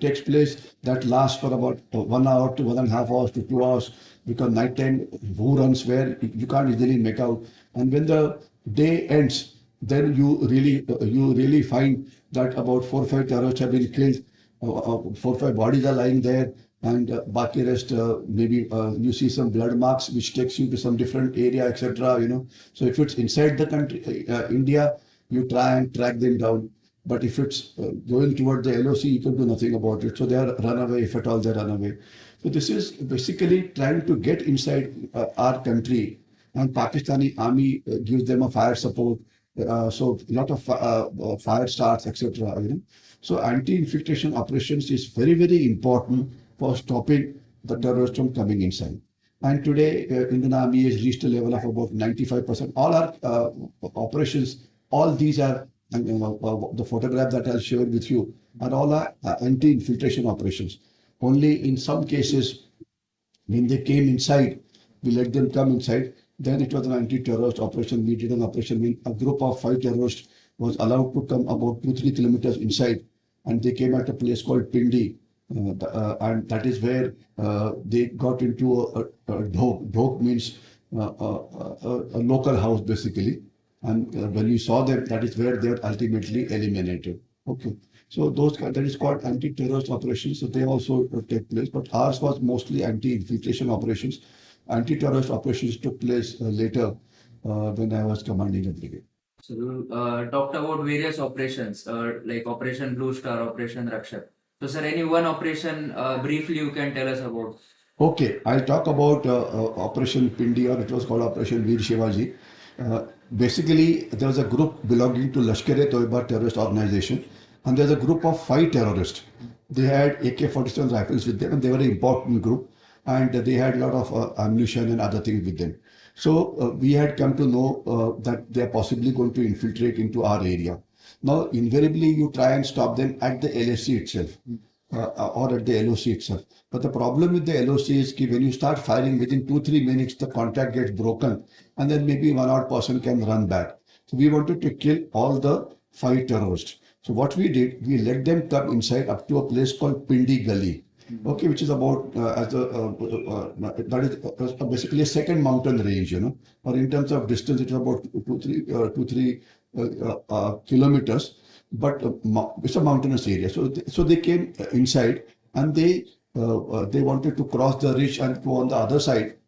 takes place, that lasts for about 1 hour to 1.5 hours to 2 hours, because nighttime, who runs where, you can't easily make out. And when the day ends, then you really find that about 4 or 5 terrorists have been killed, 4 or 5 bodies are lying there, and baki rest, maybe you see some blood marks which takes you to some different area, etc. So if it's inside the country, India, you try and track them down. But if it's going toward the LOC, you can do nothing about it. So they are run away, if at all they run away. So this is basically trying to get inside our country, and Pakistani army gives them a fire support. So a lot of fire starts, etc. So anti-infiltration operations is very, very important for stopping the terrorists from coming inside. And today, Indian Army has reached a level of about 95%. All our operations, all these are, and, the photograph that I'll share with you, are all our anti-infiltration operations. Only in some cases, when they came inside, we let them come inside. Then it was an anti-terrorist operation. We did an operation when a group of 5 terrorists was allowed to come about 2-3 kilometers inside, and they came at a place called Pindi, and that is where they got into a dhok. Dhok means a local house basically, and when you saw them, that is where they were ultimately eliminated. Okay. So that is called anti-terrorist operations. So they also take place, but ours was mostly anti-infiltration operations. Anti-terrorist operations took place later when I was commanding a brigade. So you talked about various operations like Operation Blue Star, Operation Rakshak. So sir, any one operation briefly you can tell us about? Okay, I'll talk about Operation Pindi, or it was called Operation Veer Shivaji. Basically, there was a group belonging to Lashkar-e-Toiba terrorist organization, and there's a group of 5 terrorists. They had AK-47 rifles with them, and they were an important group, and they had a lot of ammunition and other things with them. So we had come to know that they are possibly going to infiltrate into our area. Now, invariably, you try and stop them at the LSC itself. Or at the LOC itself. But the problem with the LOC is that when you start firing within 2-3 minutes, the contact gets broken, and then maybe one odd person can run back. So we wanted to kill all the 5 terrorists. So what we did, we let them come inside up to a place called Pindi Gully. Okay, which is about that is basically a second mountain range, or in terms of distance, it's about 2-3 kilometers. But it's a mountainous area, so they came inside, and they wanted to cross the ridge and go on the other side.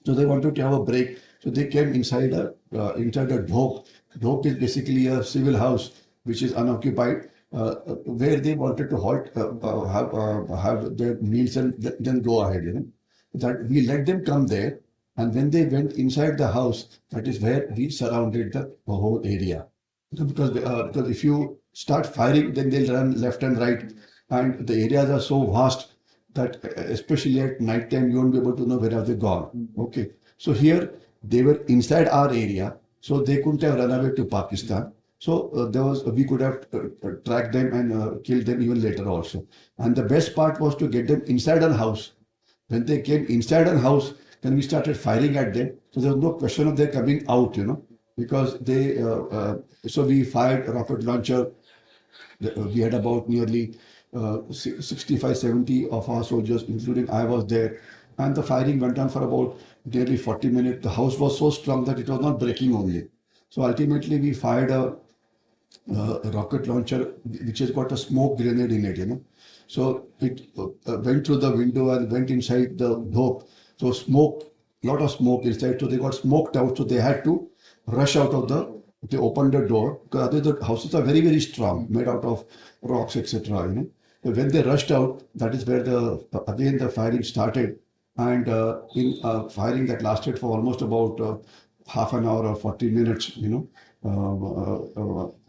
So they wanted to have a break. So they came inside a dhok. Dhok is basically a civil house which is unoccupied, where they wanted to halt, have their meals, and then go ahead. That we let them come there, and when they went inside the house, that is where we surrounded the whole area. Because if you start firing, then they'll run left and right, and the areas are so vast that especially at night time you won't be able to know where have they gone. Okay, so here they were inside our area, so they couldn't have run away to Pakistan. So we could have tracked them and killed them even later also. And the best part was to get them inside a house. When they came inside a house, then we started firing at them. So there was no question of their coming out, because they. So we fired a rocket launcher. We had about nearly 65-70 of our soldiers, including I was there. And the firing went on for about nearly 40 minutes. The house was so strong that it was not breaking only. So ultimately we fired a rocket launcher which has got a smoke grenade in it, So it went through the window and went inside the dhok. So lot of smoke inside. So they got smoked out. So they had to rush out of they opened the door, because otherwise the houses are very, very strong, made out of rocks, etc. So when they rushed out, that is where again the firing started, and in firing that lasted for almost about half an hour or 40 minutes.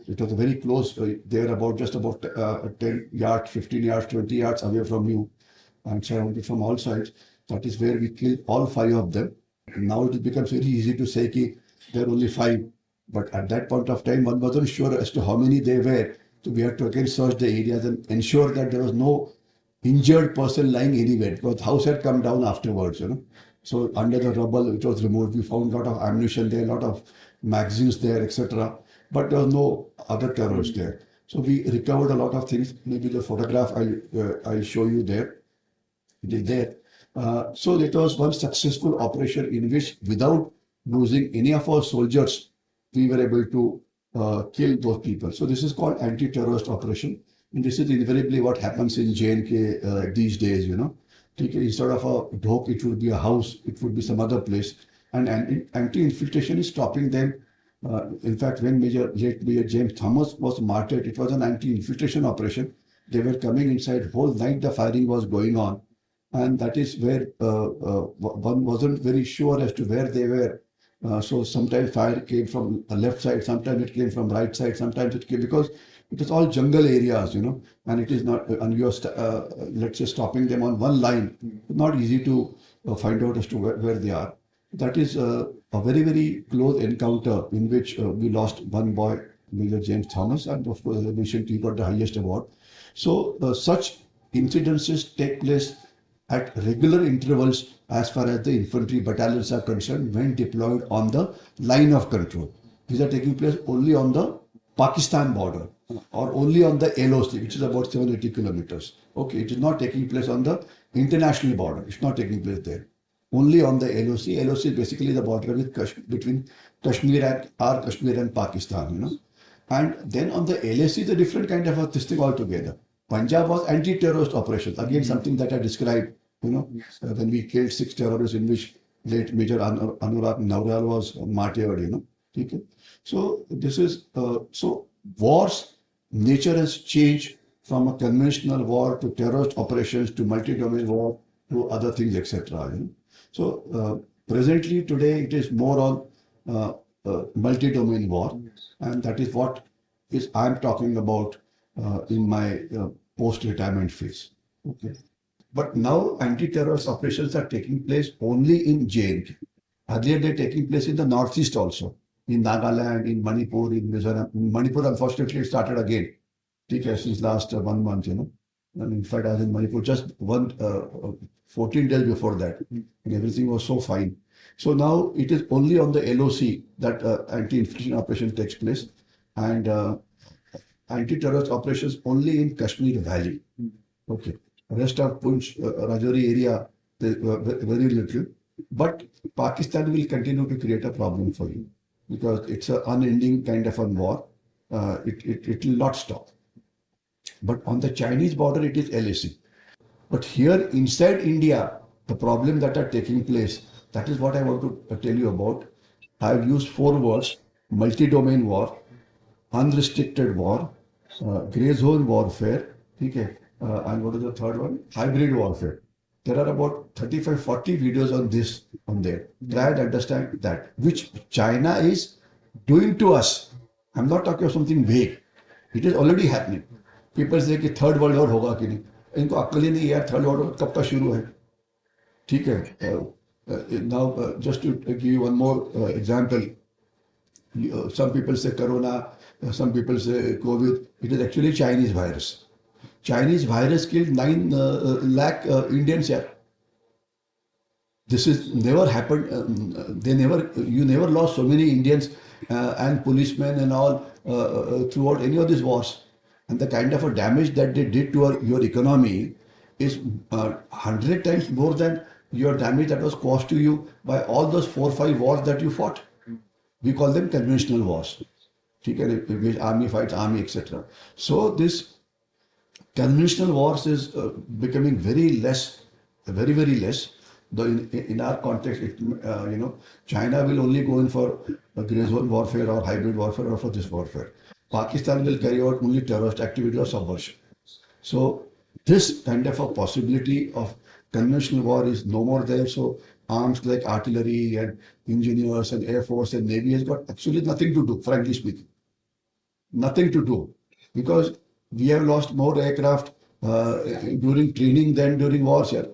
It was very close. They were just about 10 yards, 15 yards, 20 yards away from you, and surrounded from all sides. That is where we killed all 5 of them. Now it becomes very easy to say that there are only 5. But at that point of time, one wasn't sure as to how many they were. So we had to again search the areas and ensure that there was no injured person lying anywhere, because the house had come down afterwards. So under the rubble which was removed, we found a lot of ammunition there, a lot of magazines there, etc. But there was no other terrorists there. So we recovered a lot of things. Maybe the photograph I'll show you there. It is there. So it was one successful operation in which, without losing any of our soldiers, we were able to kill those people. So this is called anti-terrorist operation. And this is invariably what happens in J&K these days, Instead of a dhok, it would be a house, it would be some other place. And anti-infiltration is stopping them. In fact, when late Major James Thomas was martyred, it was an anti-infiltration operation. They were coming inside, whole night the firing was going on. And that is where one wasn't very sure as to where they were. So sometimes fire came from the left side, sometimes it came from right side, sometimes it came, because it is all jungle areas, and it is not, and you are, let's say, stopping them on one line. Not easy to find out as to where they are. That is a very, very close encounter in which we lost one boy, Major James Thomas, and of course, as I mentioned, he got the highest award. So, such incidences take place at regular intervals as far as the infantry battalions are concerned when deployed on the line of control. These are taking place only on the Pakistan border or only on the LOC, which is about 780 kilometers. Okay, it is not taking place on the international border. It's not taking place there. Only on the LOC. LOC is basically the border with between Kashmir and Pakistan, And then on the LAC, is a different kind of a this thing altogether. Punjab was anti-terrorist operations. Again, something that I described, when we killed 6 terrorists in which late Major Anurag Naural was martyred, Okay. So this is, so wars, nature has changed from a conventional war to terrorist operations to multi-domain war to other things, etc. So presently today it is more on multi-domain war, and that is what is I'm talking about in my post-retirement phase. Okay. But now anti-terrorist operations are taking place only in J&K. Earlier they're taking place in the northeast also, in Nagaland, in Manipur, in Mizoram. Manipur, unfortunately, it started again. Since last 1 month, And in fact, I was in Manipur just 14 days before that, and everything was so fine. So now it is only on the LOC that anti-infiltration operation takes place, and anti-terrorist operations only in Kashmir Valley. Okay. Rest of Punch, Rajouri area, very little. But Pakistan will continue to create a problem for you because it's an unending kind of a war. It will not stop. But on the Chinese border, it is LAC. But here inside India, the problem that are taking place, that is what I want to tell you about. I've used 4 words: multi-domain war, unrestricted war, grey zone warfare, okay, and what is the third one? Hybrid warfare. There are about 35, 40 videos on this on there. Try and understand that, which China is doing to us. I'm not talking of something vague. It is already happening. People say कि third world war होगा कि नहीं, इनको अक्ल ही नहीं यार, third world war कब का शुरू है. ठीक है. Now just to give you one more example, some people say corona, some people say COVID. It is actually Chinese virus. Chinese virus killed 9 lakh Indians here. This is never happened. You never lost so many Indians and policemen and all throughout any of these wars. And the kind of a damage that they did to your economy is 100 times more than your damage that was caused to you by all those 4 or 5 wars that you fought. We call them conventional wars. Which army fights army, etc. So this conventional wars is becoming very less, very, very less. Though in our context, China will only go in for grey zone warfare or hybrid warfare or for this warfare. Pakistan will carry out only terrorist activity or subversion. So this kind of a possibility of conventional war is no more there. So arms like artillery and engineers and air force and navy has got absolutely nothing to do, frankly speaking. Nothing to do, because we have lost more aircraft during training than during wars here.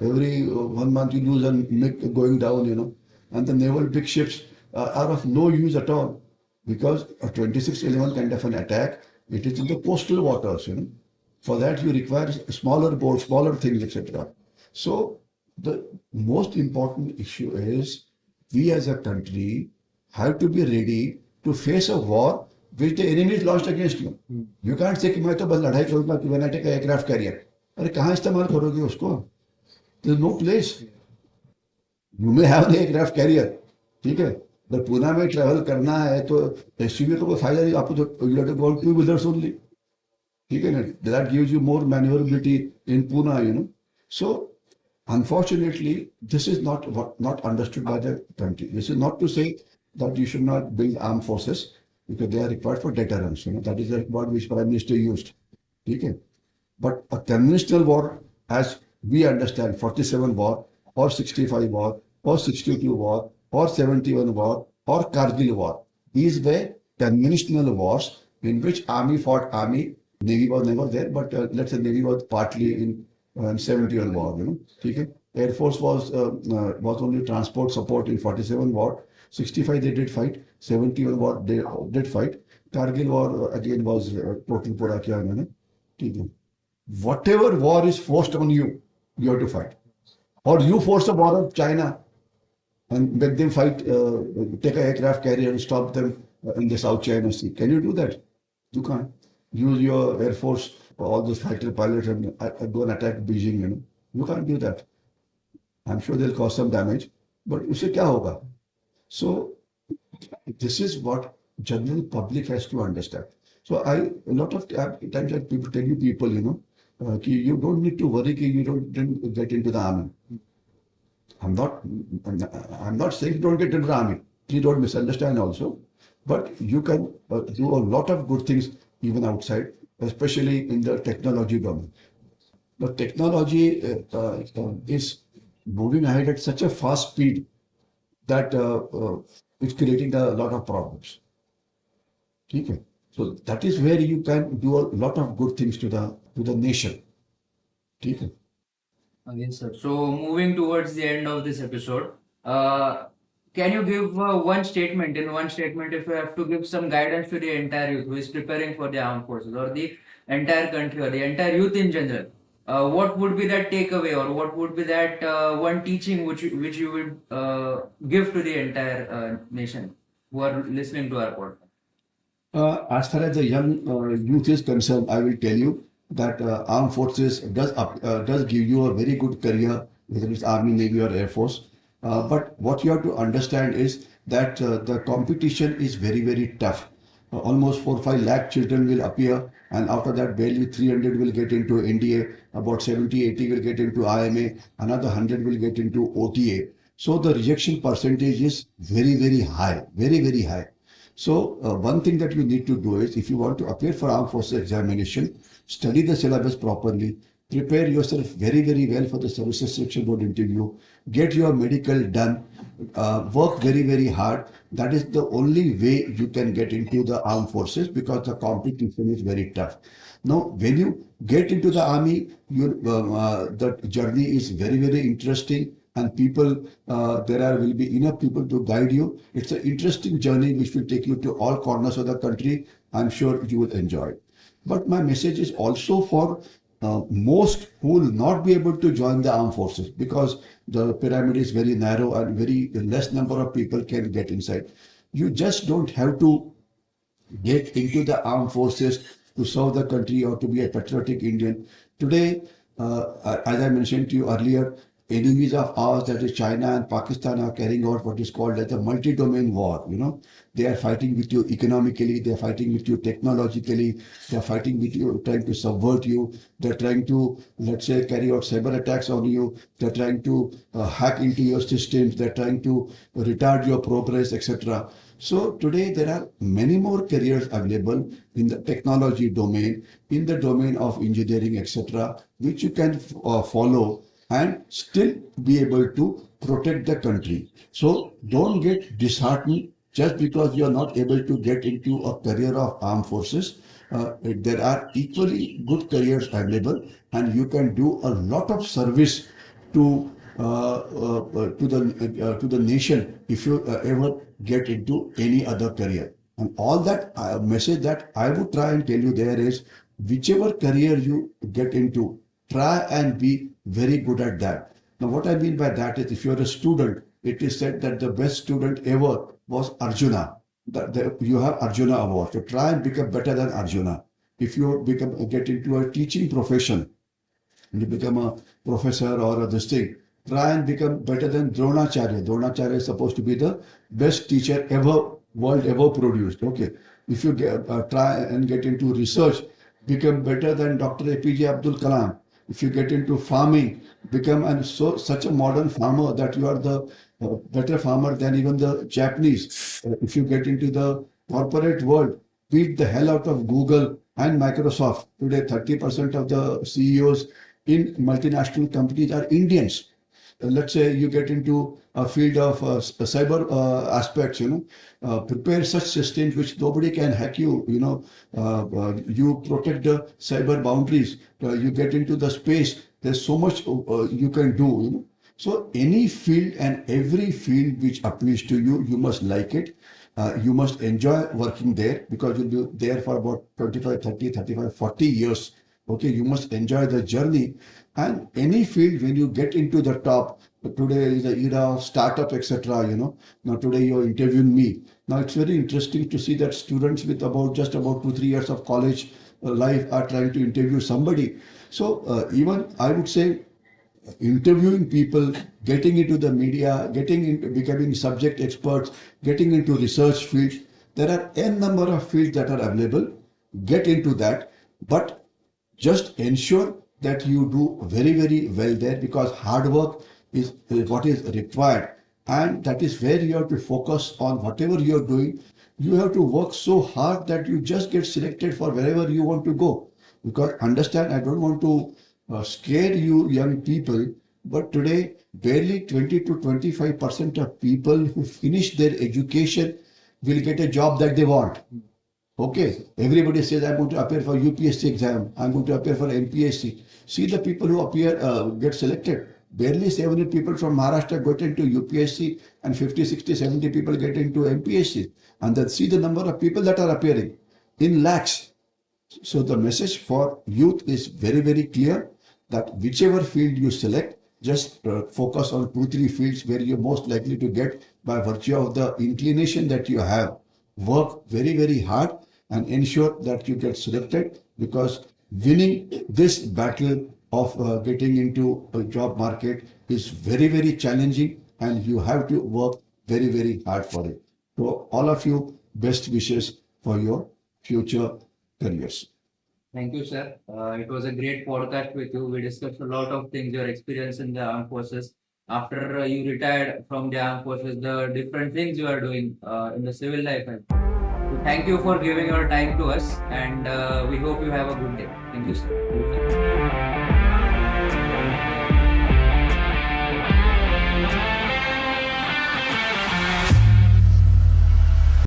Every 1 month you lose a MiG going down, and the naval big ships are of no use at all, because a 2611 kind of an attack, it is in the coastal waters, For that you require smaller boats, smaller things, etc. So the most important issue is we as a country have to be ready to face a war which the enemy is launched against you. You can't say कि मैं तो बस लड़ाई करूँगा कि when I take an aircraft carrier. अरे कहाँ इस्तेमाल करोगे उसको? There's no place. You may have an aircraft carrier, ठीक है? But पुणे में travel करना है तो SUV तो कोई फायदा नहीं. आपको तो you have to go on 2 wheelers only. ठीक है ना? That gives you more maneuverability in Pune, So unfortunately, this is not understood by the country. This is not to say that you should not build armed forces, because they are required for deterrence. That is the word which Prime Minister used. Okay? But a conventional war, as we understand, 47 war, or 65 war, or 62 war, or 71 war, or Kargil war, these were conventional wars in which army fought army. Navy was never there, but let's say Navy was partly in 71 war, Okay? Air Force was only transport support in 47 war. 65 they did fight, 71 war they did fight. Kargil war again was total pura kiya इन्होंने, ठीक है? Whatever war is forced on you, you have to fight. Or you force a war of China and make them fight, take an aircraft carrier and stop them in the South China Sea. Can you do that? You can't. Use your Air Force, all those fighter pilots and go and attack Beijing, You can't do that. I'm sure they'll cause some damage, but usse kya hoga? So this is what general public has to understand. So a lot of times I people tell you people, you don't need to worry कि you didn't get into the army. I'm not saying don't get into the army. Please don't misunderstand also. But you can do a lot of good things even outside, especially in the technology domain. The technology is moving ahead at such a fast speed that it's creating a lot of problems. Okay. So that is where you can do a lot of good things to the nation. Okay. Yes, sir. So, moving towards the end of this episode, can you give one statement? In one statement, if you have to give some guidance to the entire youth who is preparing for the armed forces or the entire country or the entire youth in general, what would be that takeaway or what would be that one teaching which you would give to the entire nation who are listening to our podcast? As far as the young youth is concerned, I will tell you that armed forces does give you a very good career, whether it's army, navy, or air force. But what you have to understand is that the competition is very, very tough. Almost 4-5 lakh children will appear, and after that, barely 300 will get into NDA, about 70-80 will get into IMA, another 100 will get into OTA. So the rejection percentage is very, very high, very, very high. So one thing that you need to do is, if you want to appear for armed forces examination, study the syllabus properly, prepare yourself very, very well for the services selection board interview, get your medical done, work very, very hard. That is the only way you can get into the armed forces, because the competition is very tough. Now, when you get into the army, the journey is very, very interesting, and people, will be enough people to guide you. It's an interesting journey which will take you to all corners of the country. I'm sure you will enjoy it. But my message is also for most who will not be able to join the armed forces, because the pyramid is very narrow and very less number of people can get inside. You just don't have to get into the armed forces to serve the country or to be a patriotic Indian. Today, as I mentioned to you earlier, enemies of ours, that is China and Pakistan, are carrying out what is called as a multi-domain war. They are fighting with you economically, they are fighting with you technologically, they are fighting with you, trying to subvert you, they are trying to, let's say, carry out cyber attacks on you, they are trying to hack into your systems, they are trying to retard your progress, etc. So today there are many more careers available in the technology domain, in the domain of engineering, etc., which you can follow and still be able to protect the country. So don't get disheartened just because you are not able to get into a career of armed forces. There are equally good careers available, and you can do a lot of service to the nation if you ever get into any other career. And all that message that I would try and tell you there is, whichever career you get into, try and be very good at that. Now, what I mean by that is, if you're a student, it is said that the best student ever was Arjuna. You have Arjuna award. So try and become better than Arjuna. If you get into a teaching profession, you become a professor or this thing, try and become better than Dronacharya. Dronacharya is supposed to be the best teacher world ever produced. Okay. If you try and get into research, become better than Dr. APJ Abdul Kalam. If you get into farming, become such a modern farmer that you are the better farmer than even the Japanese. If you get into the corporate world, beat the hell out of Google and Microsoft. Today, 30% of the CEOs in multinational companies are Indians. let's say you get into a field of cyber aspects, prepare such systems which nobody can hack you, you protect the cyber boundaries, you get into the space, there's so much you can do, So any field and every field which appeals to you, you must like it. You must enjoy working there because you'll be there for about 25, 30, 35, 40 years. Okay, you must enjoy the journey. And any field, when you get into the top, today is the era of startup, etc. Now today you're interviewing me. Now it's very interesting to see that students with just about 2, 3 years of college life are trying to interview somebody. So even I would say interviewing people, getting into the media, getting into becoming subject experts, getting into research fields. There are n number of fields that are available. Get into that, but just ensure that you do very, very well there because hard work is what is required. And that is where you have to focus on whatever you're doing. You have to work so hard that you just get selected for wherever you want to go. Because understand, I don't want to scare you young people, but today barely 20 to 25% of people who finish their education will get a job that they want. Okay, everybody says I'm going to appear for UPSC exam, I'm going to appear for MPSC. See the people who appear get selected. Barely 700 people from Maharashtra get into UPSC and 50, 60, 70 people get into MPSC. And then see the number of people that are appearing in lakhs. So the message for youth is very, very clear that whichever field you select, just focus on 2, 3 fields where you're most likely to get by virtue of the inclination that you have. Work very, very hard and ensure that you get selected because winning this battle of getting into a job market is very, very challenging and you have to work very, very hard for it. So all of you, best wishes for your future careers. Thank you, sir. It was a great podcast with you. We discussed a lot of things, your experience in the armed forces. After you retired from the armed forces, the different things you are doing in the civil life. So thank you for giving your time to us, and we hope you have a good day. Thank you, sir.